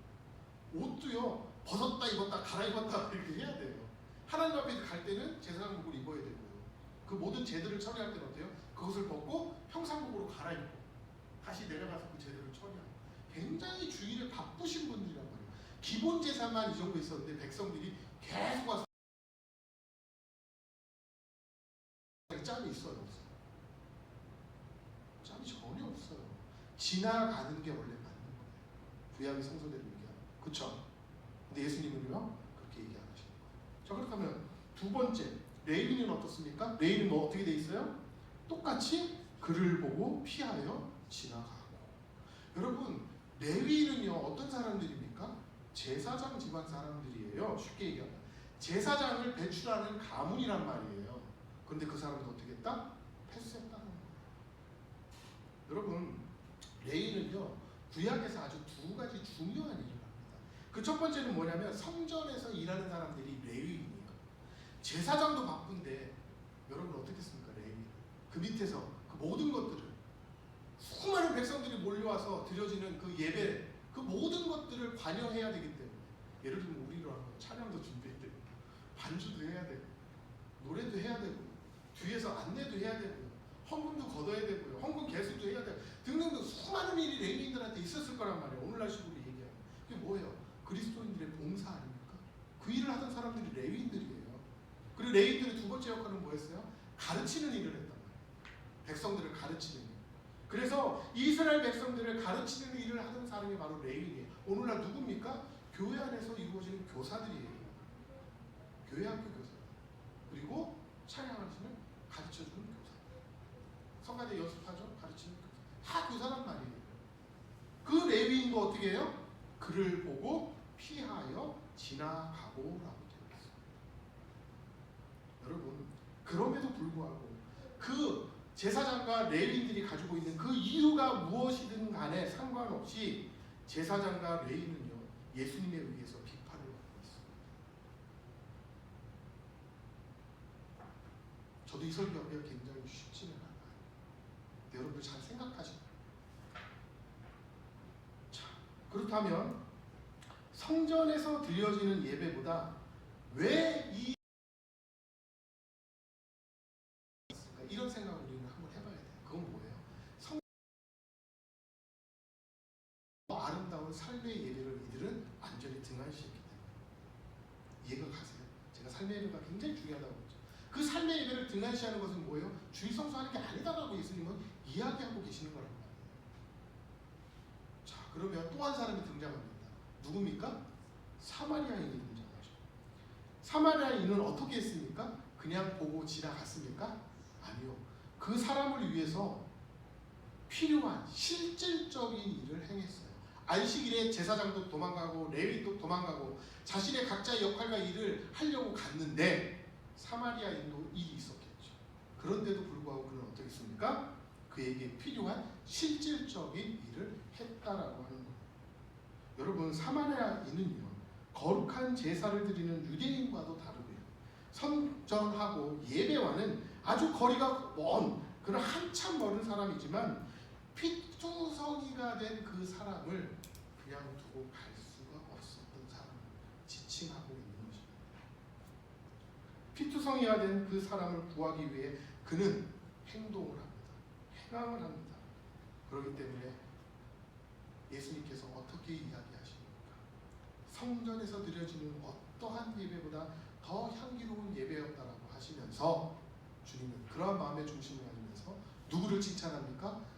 옷도요, 벗었다 입었다 갈아입었다 이렇게 해야 돼요. 하나님 앞에 갈 때는 제사장복을 입어야 되고요. 그 모든 제들을 처리할 때는 어때요? 그것을 벗고 평상복으로 갈아입고 다시 내려가서 그 제들을 처리하고. 굉장히 주일에 바쁘신 분들이란 말이에요. 기본 제사만 이 정도 있었는데 백성들이 계속 와서 짬이 있어요, 없어요? 짬이 전혀 없어요. 지나가는 게 원래 맞는 거예요. 구약의 성서대로 얘기하면. 그렇죠? 근데 예수님은요, 그렇게 얘기 안 하시는 거예요. 자, 그렇다면 두 번째, 레위는 어떻습니까? 레위는 뭐 어떻게 돼 있어요? 똑같이 그를 보고 피하여 지나가고. 여러분, 레위는요 어떤 사람들입니까? 제사장 집안 사람들이에요. 쉽게 얘기하면 제사장을 배출하는 가문이란 말이에요. 그런데 그 사람은 어떻게 했다? 패스했다는 거예요. 여러분, 레위는요 구약에서 아주 두 가지 중요한 일을 합니다. 그 첫 번째는 뭐냐면 성전에서 일하는 사람들이 레위인이에요. 제사장도 바쁜데 여러분 어떻게 했습니까? 레위. 그 밑에서 그 모든 것들을, 수많은 백성들이 몰려와서 드려지는 그 예배, 그 모든 것들을 관여해야 되기 때문에, 예를 들면 우리로 하면 찬양도 준비해야 되고 반주도 해야 되고 노래도 해야 되고 뒤에서 안내도 해야 되고 헌금도 걷어야 되고요, 헌금 개수도 해야 되고 등등등 수많은 일이 레위인들한테 있었을 거란 말이에요. 오늘날 식으로 얘기하면 그게 뭐예요? 그리스도인들의 봉사 아닙니까? 그 일을 하던 사람들이 레위인들이에요. 그리고 레위인들의 두 번째 역할은 뭐였어요? 가르치는 일을 했단 말이에요. 백성들을 가르치는 일. 그래서 이스라엘 백성들을 가르치는 일을 하던 사람이 바로 레위인이에요. 오늘날 누굽니까? 교회 안에서 이루어지는 교사들이에요. 교회 학교 교사. 그리고 찬양하시는 가르쳐주는 교사. 성가대 연습하죠? 가르치는 교사. 다 교사란 말이에요. 그 레위인도 어떻게 해요? 그를 보고 피하여 지나가고 라고 되어 있습니다. 여러분, 그럼에도 불구하고 그 제사장과 레위인들이 가지고 있는 그 이유가 무엇이든 간에 상관없이 제사장과 레위는요 예수님에 의해서 비판을 받고 있습니다. 저도 이 설교하기가 굉장히 쉽지는 않아요. 여러분들 잘 생각하시고. 자, 그렇다면 성전에서 드려지는 예배보다 왜 이 이런 생각을 우리는 한번 해봐야 돼요. 그건 뭐예요? 아름다운 삶의 예배를 이들은 완전히 등한시했기 때문에. 이해가 가세요? 제가 삶의 예배가 굉장히 중요하다고 했죠. 그 삶의 예배를 등한시하는 것은 뭐예요? 주일 성수하는 게 아니다라고 예수님은 이야기하고 계시는 거란 말이에요. 자, 그러면 또 한 사람이 등장합니다. 누굽니까? 사마리아인이 등장하죠. 사마리아인은 어떻게 했습니까? 그냥 보고 지나갔습니까? 아니요. 그 사람을 위해서 필요한 실질적인 일을 행했어요. 안식일에 제사장도 도망가고 레위도 도망가고 자신의 각자의 역할과 일을 하려고 갔는데 사마리아인도 일이 있었겠죠. 그런데도 불구하고 그는 어떻게 했습니까? 그에게 필요한 실질적인 일을 했다라고 하는 거예요. 여러분, 사마리아인은요, 거룩한 제사를 드리는 유대인과도 다르고요, 성전하고 예배와는 아주 거리가 먼 그런 한참 멀은 사람이지만 피투성이가 된 그 사람을 그냥 두고 갈 수가 없었던 사람을 지칭하고 있는 것입니다. 피투성이가 된 그 사람을 구하기 위해 그는 행동을 합니다. 행함을 합니다. 그렇기 때문에 예수님께서 어떻게 이야기하십니까? 성전에서 드려지는 어떠한 예배보다 더 향기로운 예배였다라고 하시면서 주님은 그러한 마음의 중심을 가지면서 누구를 칭찬합니까?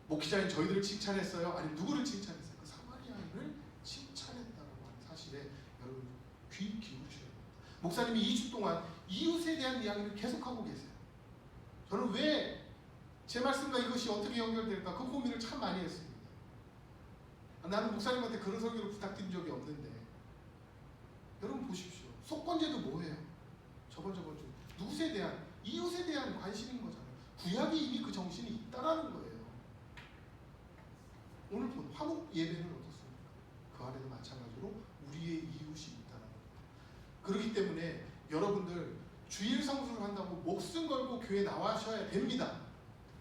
목회자인 저희들을 칭찬했어요? 아니, 누구를 칭찬했어요? 그 사마리아인을 칭찬했다라고 하는 사실에 여러분 귀 기울이셔야 됩니다. 목사님이 2주 동안 이웃에 대한 이야기를 계속하고 계세요. 저는 왜 제 말씀과 이것이 어떻게 연결될까 그 고민을 참 많이 했습니다. 나는 목사님한테 그런 설교를 부탁드린 적이 없는데 여러분 보십시오. 속건제도 뭐예요? 저번 주 누구에 대한, 이웃에 대한 관심인 거잖아요. 구약이 이미 그 정신이 있다라는 거예요. 오늘 본 화목 예배는 어떻습니까? 그 안에도 마찬가지로 우리의 이웃이 있다는 겁니다. 그렇기 때문에 여러분들 주일 성수를 한다고 목숨 걸고 교회 나와셔야 됩니다.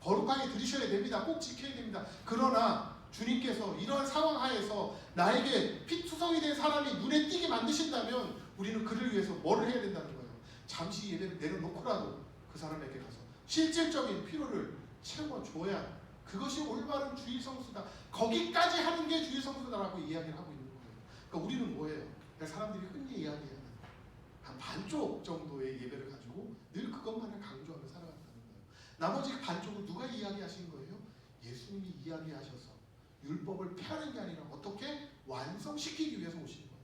거룩하게 드리셔야 됩니다. 꼭 지켜야 됩니다. 그러나 주님께서 이러한 상황 하에서 나에게 피투성이 된 사람이 눈에 띄게 만드신다면 우리는 그를 위해서 뭘 해야 된다는 거예요. 잠시 예배를 내려놓고라도 그 사람에게 가서 실질적인 필요를 채워줘야 그것이 올바른 주일 성수다. 거기까지 하는 게 주일 성수다라고 이야기를 하고 있는 거예요. 그러니까 우리는 뭐예요? 사람들이 흔히 이야기하는 한 반쪽 정도의 예배를 가지고 늘 그것만을 강조하며 살아간다는 거예요. 나머지 반쪽은 누가 이야기하신 거예요? 예수님이 이야기하셔서 율법을 폐하는 게 아니라 어떻게 완성시키기 위해서 오신 거예요.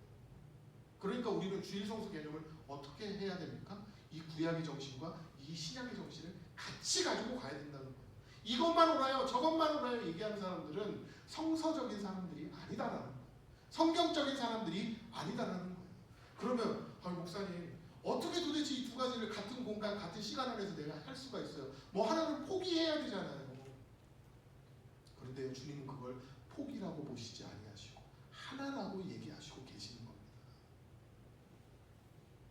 그러니까 우리는 주일 성수 개념을 어떻게 해야 됩니까? 이 구약의 정신과 이 신약의 정신을 같이 가지고 가야 된다는 거예요. 이것만 오라요, 저것만 오라요 얘기하는 사람들은 성서적인 사람들이 아니다라는 거예요. 성경적인 사람들이 아니다라는 거예요. 그러면 목사님 어떻게 도대체 이 두 가지를 같은 공간, 같은 시간 안에서 내가 할 수가 있어요? 뭐 하나를 포기해야 되잖아요. 그런데 주님은 그걸 포기라고 보시지 아니하시고 하나라고 얘기하시고 계시는 겁니다.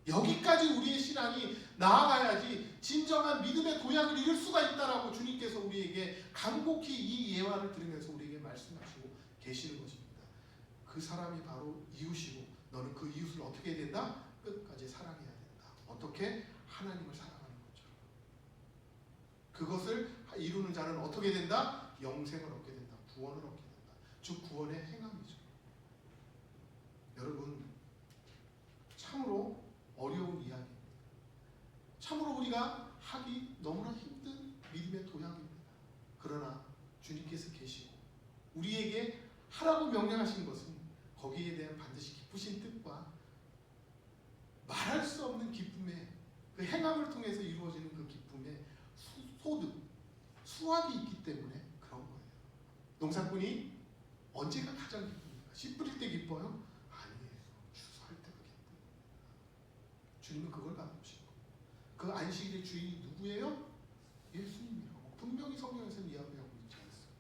여기까지 우리의 신앙이 나아가야지 진정한 믿음의 도약을 이룰 수가 있다라고 주님께서 우리에게 간곡히 이 예화를 들으면서 우리에게 말씀하시고 계시는 것입니다. 그 사람이 바로 이웃이고 너는 그 이웃을 어떻게 해야 된다? 끝까지 사랑해야 된다. 어떻게? 하나님을 사랑하는 거죠. 그것을 이루는 자는 어떻게 된다? 영생을 얻게 된다. 구원을 얻게 된다. 즉 구원의 행함이죠. 여러분 참으로 어려운 이야기입니다. 참으로 우리가 하기 너무나 힘든 믿음의 도약입니다. 그러나 주님께서 계시고 우리에게 하라고 명령하신 것은 거기에 대한 반드시 기쁘신 뜻과 말할 수 없는 기쁨의 그 행함을 통해서 이루어지는 그 기쁨의 소득, 수확이 있기 때문에 그런 거예요. 농사꾼이 언제가 가장 기쁩니까? 씨 뿌릴 때 기뻐요? 아니에요. 추수할 때가 기쁩니다. 주님은 그걸 바라보신 거예요. 그 안식일의 주인이 누구예요? 예수님이라고 분명히 성경에서는 이야기하고 있지 않습니까?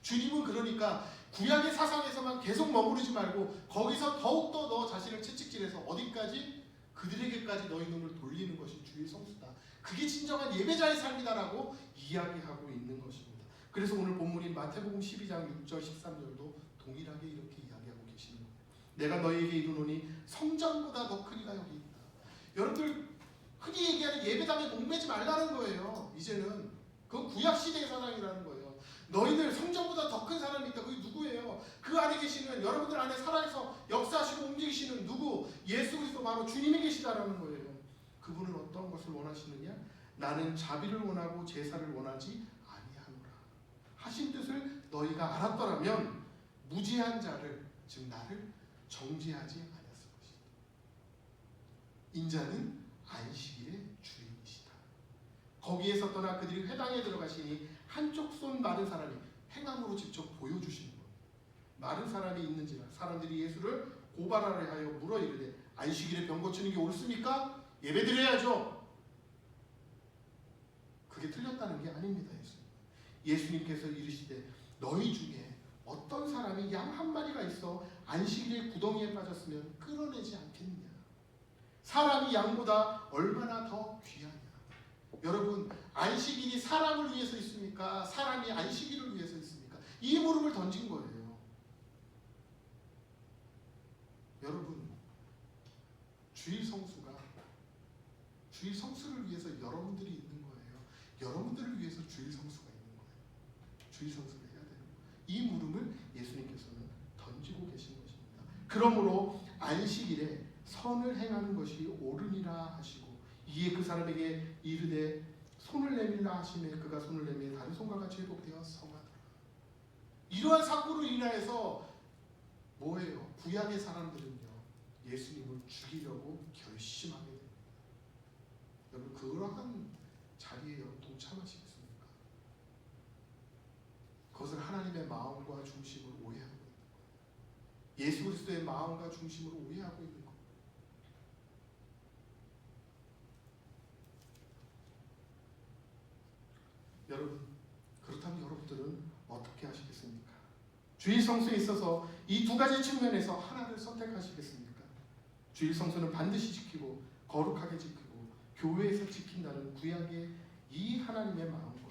주님은 그러니까 구약의 사상에서만 계속 머무르지 말고 거기서 더욱더 너 자신을 채찍질해서 어디까지? 그들에게까지 너희 눈을 돌리는 것이 주의 성수다. 그게 진정한 예배자의 삶이다라고 이야기하고 있는 것입니다. 그래서 오늘 본문인 마태복음 12장 6절 13절도 동일하게 이렇게 이야기하고 계시는 거예요. 내가 너희에게 이르노니 성전보다 더 크니가 여기 있다. 여러분들 흔히 얘기하는 예배당에 목매지 말라는 거예요. 이제는 그건 구약시대의 사상이라는 거예요. 너희들 성전보다 더 큰 사람이 있다. 그게 누구예요? 그 안에 계시는 여러분들 안에 살아서 역사하시고 움직이시는 누구? 예수 그리스도 바로 주님이 계시다라는 거예요. 그분은 어떤 것을 원하시느냐? 나는 자비를 원하고 제사를 원하지 아니하노라 하신 뜻을 너희가 알았더라면 무지한 자를 즉 나를 정죄하지 않았을 것이다. 인자는 안식일의 주인이시다. 거기에서 떠나 그들이 회당에 들어가시니 한쪽 손 마른 사람이 행함으로 직접 보여주시는 거예요. 마른 사람이 있는지라 사람들이 예수를 고발하려 하여 물어 이르되 안식일에 병 고치는 게 옳습니까? 예배드려야죠. 그게 틀렸다는 게 아닙니다. 예수님께서 이르시되 너희 중에 어떤 사람이 양 한 마리가 있어 안식일에 구덩이에 빠졌으면 끌어내지 않겠느냐. 사람이 양보다 얼마나 더 귀하냐. 여러분, 안식일이 사람을 위해서 있습니까? 사람이 안식일을 위해서 있습니까? 이 물음을 던진 거예요. 여러분, 주일 성수가 주일 성수를 위해서 여러분들이 있는 거예요. 여러분들을 위해서 주일 성수가 있는 거예요. 주일 성수를 해야 돼요. 이 물음을 예수님께서는 던지고 계신 것입니다. 그러므로 안식일에 선을 행하는 것이 옳으니라 하시고 이에 그 사람에게 이르되 손을 내밀라 하시매 그가 손을 내밀 다른 손과 같이 회복되어 성하더라. 이러한 사건으로 인하여서 뭐예요? 구약의 사람들은요 예수님을 죽이려고 결심하게 됩니다. 여러분 그러한 자리에 여러분 동참하시겠습니까? 그것을 하나님의 마음과 중심을 오해하고 있는 거예요. 예수 그리스도의 마음과 중심으로 오해하고 있는 거예요. 여러분 그렇다면 여러분들은 어떻게 하시겠습니까? 주일 성수에 있어서 이 두 가지 측면에서 하나를 선택하시겠습니까? 주일 성수는 반드시 지키고 거룩하게 지키고 교회에서 지킨다는 구약의 이 하나님의 마음과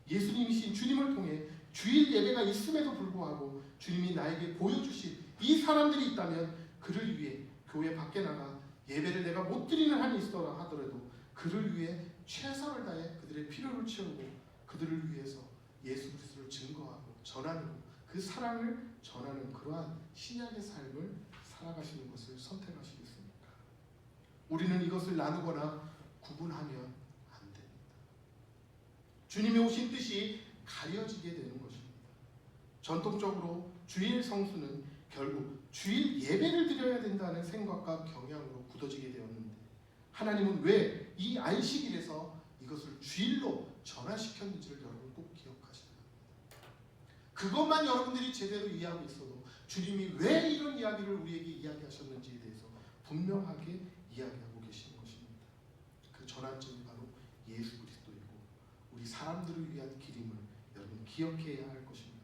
예수님이신 주님을 통해 주일 예배가 있음에도 불구하고 주님이 나에게 보여주신 이 사람들이 있다면 그를 위해 교회 밖에 나가 예배를 내가 못 드리는 한이 있더라 하더라도 그를 위해 최선을 다해 그들의 필요를 채우고 그들을 위해서 예수 그리스도를 증거하고 전하는 그 사랑을 전하는 그러한 신약의 삶을 살아가시는 것을 선택하시겠습니까? 우리는 이것을 나누거나 구분하면 안 됩니다. 주님이 오신 뜻이 가려지게 되는 것입니다. 전통적으로 주일 성수는 결국 주일 예배를 드려야 된다는 생각과 경향으로 굳어지게 되었는데 하나님은 왜 이 안식일에서 이것을 주일로 전환시켰는지를 여러분 꼭 기억하셔야 합니다. 그것만 여러분들이 제대로 이해하고 있어도 주님이 왜 이런 이야기를 우리에게 이야기하셨는지에 대해서 분명하게 이야기하고 계시는 것입니다. 그 전환점이 바로 예수 그리스도이고 우리 사람들을 위한 길임을 여러분 기억해야 할 것입니다.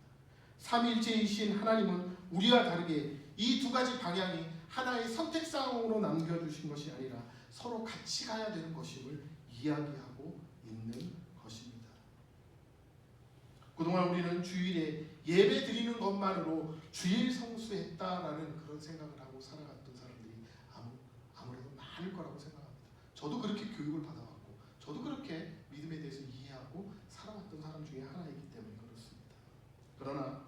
삼위일체이신 하나님은 우리와 다르게 이 두 가지 방향이 하나의 선택사항으로 남겨주신 것이 아니라 서로 같이 가야 되는 것임을 이야기하고 있는 것입니다. 그동안 우리는 주일에 예배 드리는 것만으로 주일 성수했다라는 그런 생각을 하고 살아갔던 사람들이 아무래도 많을 거라고 생각합니다. 저도 그렇게 교육을 받아왔고 저도 그렇게 믿음에 대해서 이해하고 살아왔던 사람 중에 하나이기 때문에 그렇습니다. 그러나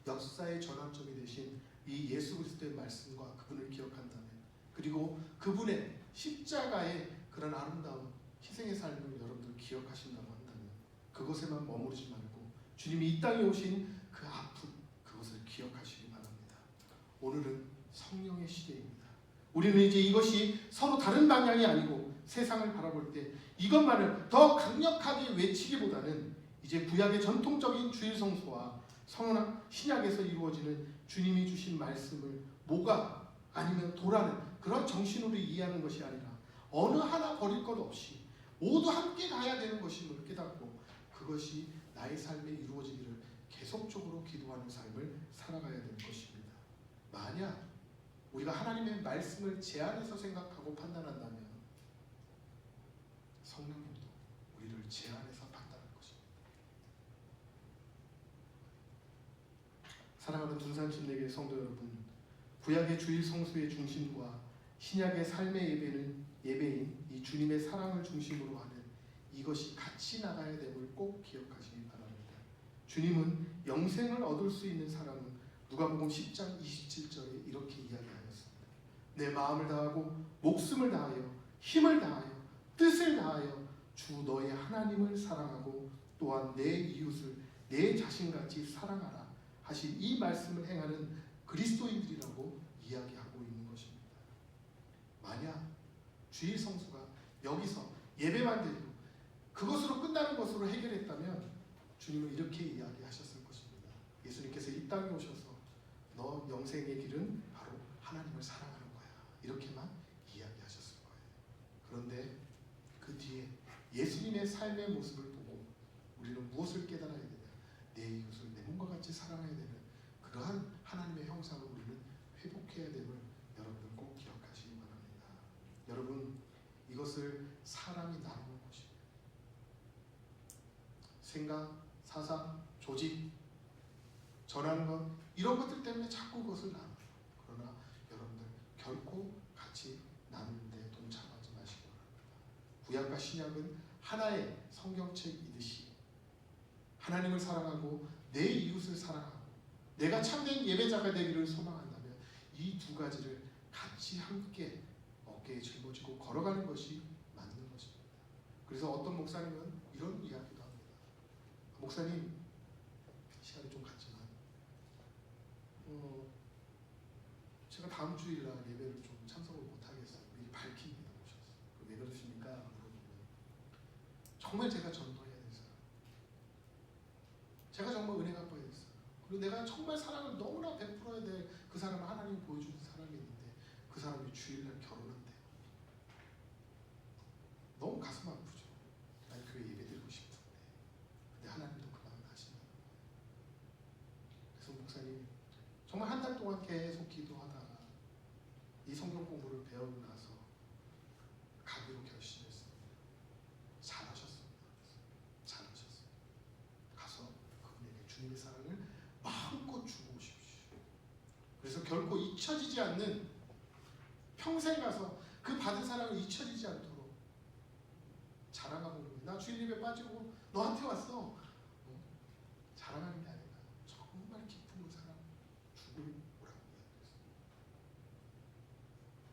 역사의 전환점이 되신 이 예수 그리스도의 말씀과 그분을 기억한다면 그리고 그분의 십자가의 그런 아름다운 희생의 삶을 여러분들 기억하신다고 한다면 그것에만 머무르지 말고 주님이 이 땅에 오신 그 아픔 그것을 기억하시기 바랍니다. 오늘은 성령의 시대입니다. 우리는 이제 이것이 서로 다른 방향이 아니고 세상을 바라볼 때 이것만을 더 강력하게 외치기보다는 이제 구약의 전통적인 주일 성수와 신약에서 이루어지는 주님이 주신 말씀을 뭐가 아니면 도라는 그런 정신으로 이해하는 것이 아니라 어느 하나 버릴 것 없이 모두 함께 가야 되는 것임을 깨닫고 그것이 나의 삶에 이루어지기를 계속적으로 기도하는 삶을 살아가야 되는 것입니다. 만약 우리가 하나님의 말씀을 제한해서 생각하고 판단한다면 성령님도 우리를 제한해서 판단할 것입니다. 사랑하는 둔산신내계 성도 여러분, 구약의 주일 성수의 중심과 신약의 삶의 예배인 이 주님의 사랑을 중심으로 하는 이것이 같이 나가야 됨을 꼭 기억하시기 바랍니다. 주님은 영생을 얻을 수 있는 사람은 누가복음 10장 27절에 이렇게 이야기하였습니다. 내 마음을 다하고 목숨을 다하여 힘을 다하여 뜻을 다하여 주 너의 하나님을 사랑하고 또한 내 이웃을 내 자신같이 사랑하라 하신 이 말씀을 행하는 그리스도인들이라고 이야기하고 있는 것입니다. 만약 주일 성수가 여기서 예배만 드리고 그것으로 끝나는 것으로 해결했다면 주님은 이렇게 이야기하셨을 것입니다. 예수님께서 이 땅에 오셔서 너 영생의 길은 바로 하나님을 사랑하는 거야. 이렇게만 이야기하셨을 거예요. 그런데 그 뒤에 예수님의 삶의 모습을 보고 우리는 무엇을 깨달아야 되냐? 내 이웃을 내 몸과 같이 사랑해야 되는 그러한 하나님의 형상을 우리는 회복해야 됨을 여러분들 꼭 기억하시기 바랍니다. 여러분, 이것을 사람이 나누는 것입니다. 생각, 사상, 조직, 전하는 것, 이런 것들 때문에 자꾸 그것을 나눠요. 그러나 여러분들 결코 같이 나누는데 동참하지 마시기 바랍니다. 구약과 신약은 하나의 성경책이듯이 하나님을 사랑하고 내 이웃을 사랑하고 내가 참된 예배자가 되기를 소망한다면 이 두 가지를 같이 함께 어깨에 짊어지고 걸어가는 것이 맞는 것입니다. 그래서 어떤 목사님은 이런 이야기도 합니다. 목사님, 시간이 좀 갔지만 제가 다음 주일날 예배를 좀 참석을 못하겠어요. 미리 밝힙니다. 오셔서. 왜 그러십니까? 물어보면 정말 제가 전도해야 돼서 제가 정말 은혜 갚아야 됐어요. 그리고 내가 정말 사랑을 너무나 베풀어야 될 그 사람을 하나님이 보여주는 사람이 있는데 그 사람이 주일날 결혼한대요. 너무 가슴 아프죠. 난 교회 예배드리고 싶은데 근데 하나님도 그 마음 아신다는 거예요. 그래서 목사님 정말 한 달 동안 계속 기도하다가 이 성경 공부를 배우고 나서 가기로 결심했습니다. 잘하셨습니다. 잘하셨어요. 가서 그분에게 주님의 사랑을 마음껏 주고 오십시오. 그래서 결코 잊혀지지 않는, 평생 가서 그 받은 사랑을 잊혀지지 않도록 자랑하고 오는 거예요. 나 주일 예배 빠지고 너한테 왔어. 자랑하는 게 아니라 정말 깊은 사랑 주고 오라고 이야기했어요.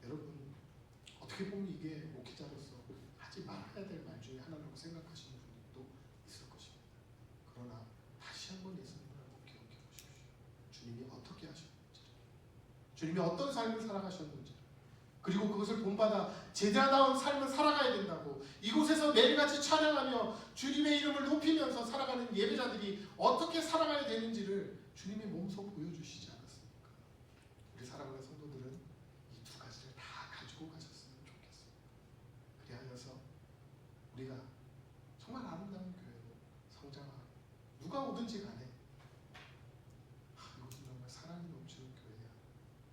여러분, 어떻게 보면 이게 목회자로서 하지 말아야 될 말 중에 하나라고 생각하시는 분들도 있을 것입니다. 그러나 다시 한번 예수님을 한번 기억해 보십시오. 주님이 어떻게 하셨는지, 주님이 어떤 삶을 살아가셨는지, 그리고 그것을 본받아 제자다운 삶을 살아가야 된다고 이곳에서 매일같이 찬양하며 주님의 이름을 높이면서 살아가는 예배자들이 어떻게 살아가야 되는지를 주님의 몸소 보여주시지 않았습니까? 우리 사랑하는 성도들은 이 두 가지를 다 가지고 가셨으면 좋겠습니다. 그리하여서 우리가 정말 아름다운 교회로 성장하고 누가 오든지 간에 이것은 정말 사랑이 넘치는 교회야.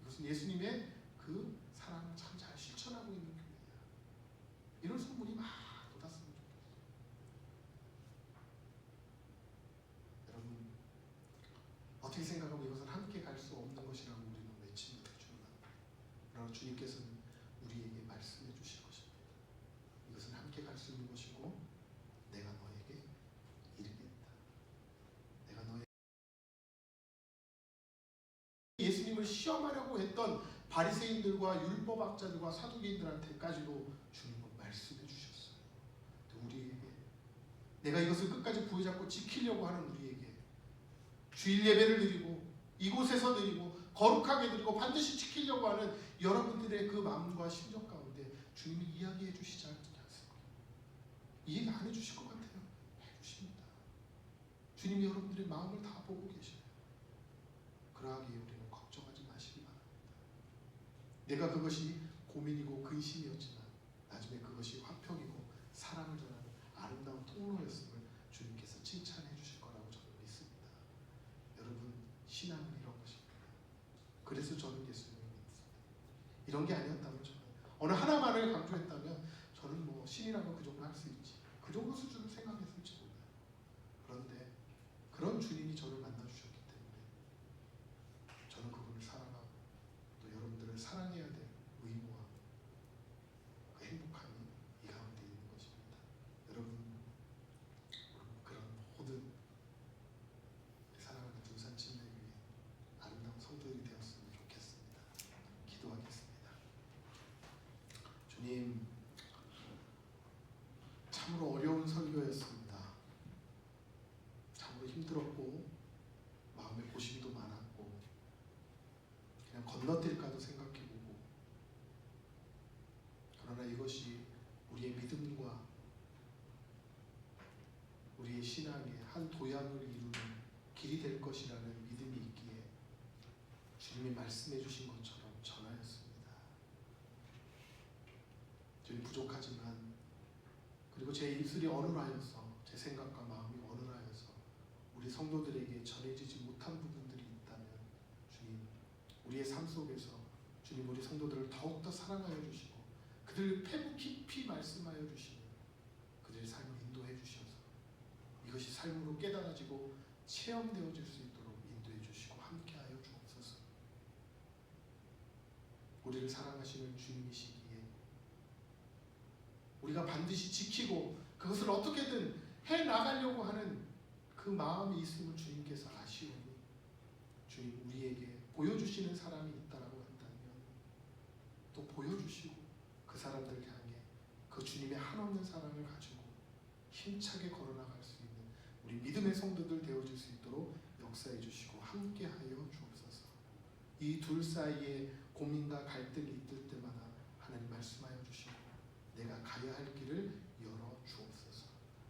이것은 예수님의 그 사랑을 참 잘 실천하고 있는 교회야. 이런 소문이 막 돋았으면 좋겠어요. 여러분, 어떻게 생각하면 이것은 함께 갈 수 없는 것이라고 우리는 외칩니다. 그러나 주님께서는 우리에게 말씀해 주실 것입니다. 이것은 함께 갈 수 있는 것이고 내가 너에게 이르겠다. 내가 너에게 예수님을 시험하려고 했던 바리새인들과 율법학자들과 사두개인들한테까지도 주님은 말씀해 주셨어요. 우리에게, 내가 이것을 끝까지 부여잡고 지키려고 하는 우리에게 주일 예배를 드리고 이곳에서 드리고 거룩하게 드리고 반드시 지키려고 하는 여러분들의 그 마음과 심정 가운데 주님이 이야기해 주시지 않습니까? 이해가 안 해주실 것 같아요. 해주십니다. 주님이 여러분들의 마음을 다 보고 계셔요. 그러하기에 우리는 걱정하지 마시기 바랍니다. 내가 그것이 고민이고 근심이었지만 나중에 그것이 화평이고 사랑을 전하는 아름다운 통로였음을 주님께서 칭찬해 주실 거라고 저는 믿습니다. 여러분, 신앙은 이런 것입니다. 그래서 저는 예수님을 믿습니다. 이런 게 아니었다면 저는 어느 하나만을 강조했다면 저는 뭐 신이라고 그 정도 할 수 있지, 그 정도 수준을 생각했을지 몰라요. 그런데 그런 주님이 저를 만나주셨기 때문에 저는 그분을 사랑하고 또 여러분들을 사랑해야 될 의무와 그 행복함이 이 가운데 있는 것입니다. 여러분, 그런 모든 사랑하는 둔산침례 위에 아름다운 성도들이 되었으면 좋겠습니다. 기도하겠습니다. 주님, 참으로 어려운 설교였습니다. 참으로 힘들었고 마음에 고심도 많았고 그냥 건너뛸까도 생각해보고, 그러나 이것이 우리의 믿음과 우리의 신앙의 한 도약을 이루는 길이 될 것이라는 믿음이 있기에 주님이 말씀해 주신 것처럼 전하였습니다. 주님 부족하지만 그리고 제 입술이 어눌하여서 제 생각과 마음이 어눌하여서 우리 성도들에게 전해지지 못한 부분들이 있다면 주님 우리의 삶 속에서 주님 우리 성도들을 더욱더 사랑하여 주시고 그들을 패부 깊이 말씀하여 주시며 그들의 삶을 인도해 주셔서 이것이 삶으로 깨달아지고 체험되어질 수 있도록 인도해 주시고 함께하여 주옵소서. 우리를 사랑하시는 주님이시기에 우리가 반드시 지키고 그것을 어떻게든 해나가려고 하는 그 마음이 있음을 주님께서 아시오니 주님 우리에게 보여주시는 사람이 있다라고 한다면 또 보여주시고 그 사람들 향해 그 주님의 한없는 사랑을 가지고 힘차게 걸어나갈 수 있는 우리 믿음의 성도들 되어질 수 있도록 역사해 주시고 함께하여 주옵소서. 이 둘 사이에 고민과 갈등이 있을 때마다 하나님 말씀하여 주시고 내가 가야 할 길을 열어 주옵소서.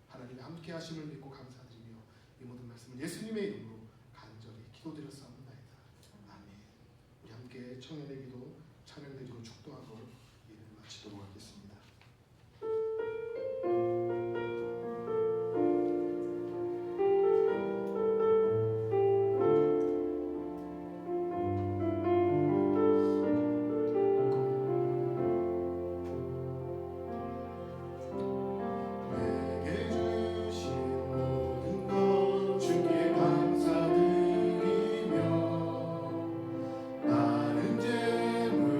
하나님의 함께 하심을 믿고 감사드리며 이 모든 말씀을 예수님의 이름으로 간절히 기도드렸사옵나이다. 아멘. 우리 함께 청년의 기도 찬양드리고 축도하고 예배를 마치도록 하겠습니다. 나는 재물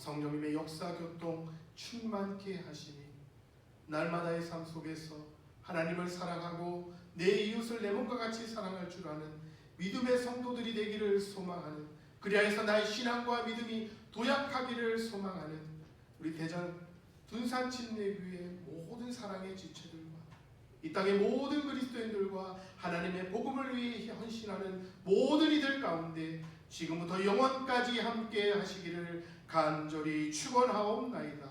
성령님의 역사 교통 충만케 하시니 날마다의 삶 속에서 하나님을 사랑하고 내 이웃을 내 몸과 같이 사랑할 줄 아는 믿음의 성도들이 되기를 소망하는, 그리하여서 나의 신앙과 믿음이 도약하기를 소망하는 우리 대전 둔산 침례교회의 모든 사랑의 지체들과 이 땅의 모든 그리스도인들과 하나님의 복음을 위해 헌신하는 모든 이들 가운데 지금부터 영원까지 함께 하시기를 간절히 축원하옵나이다.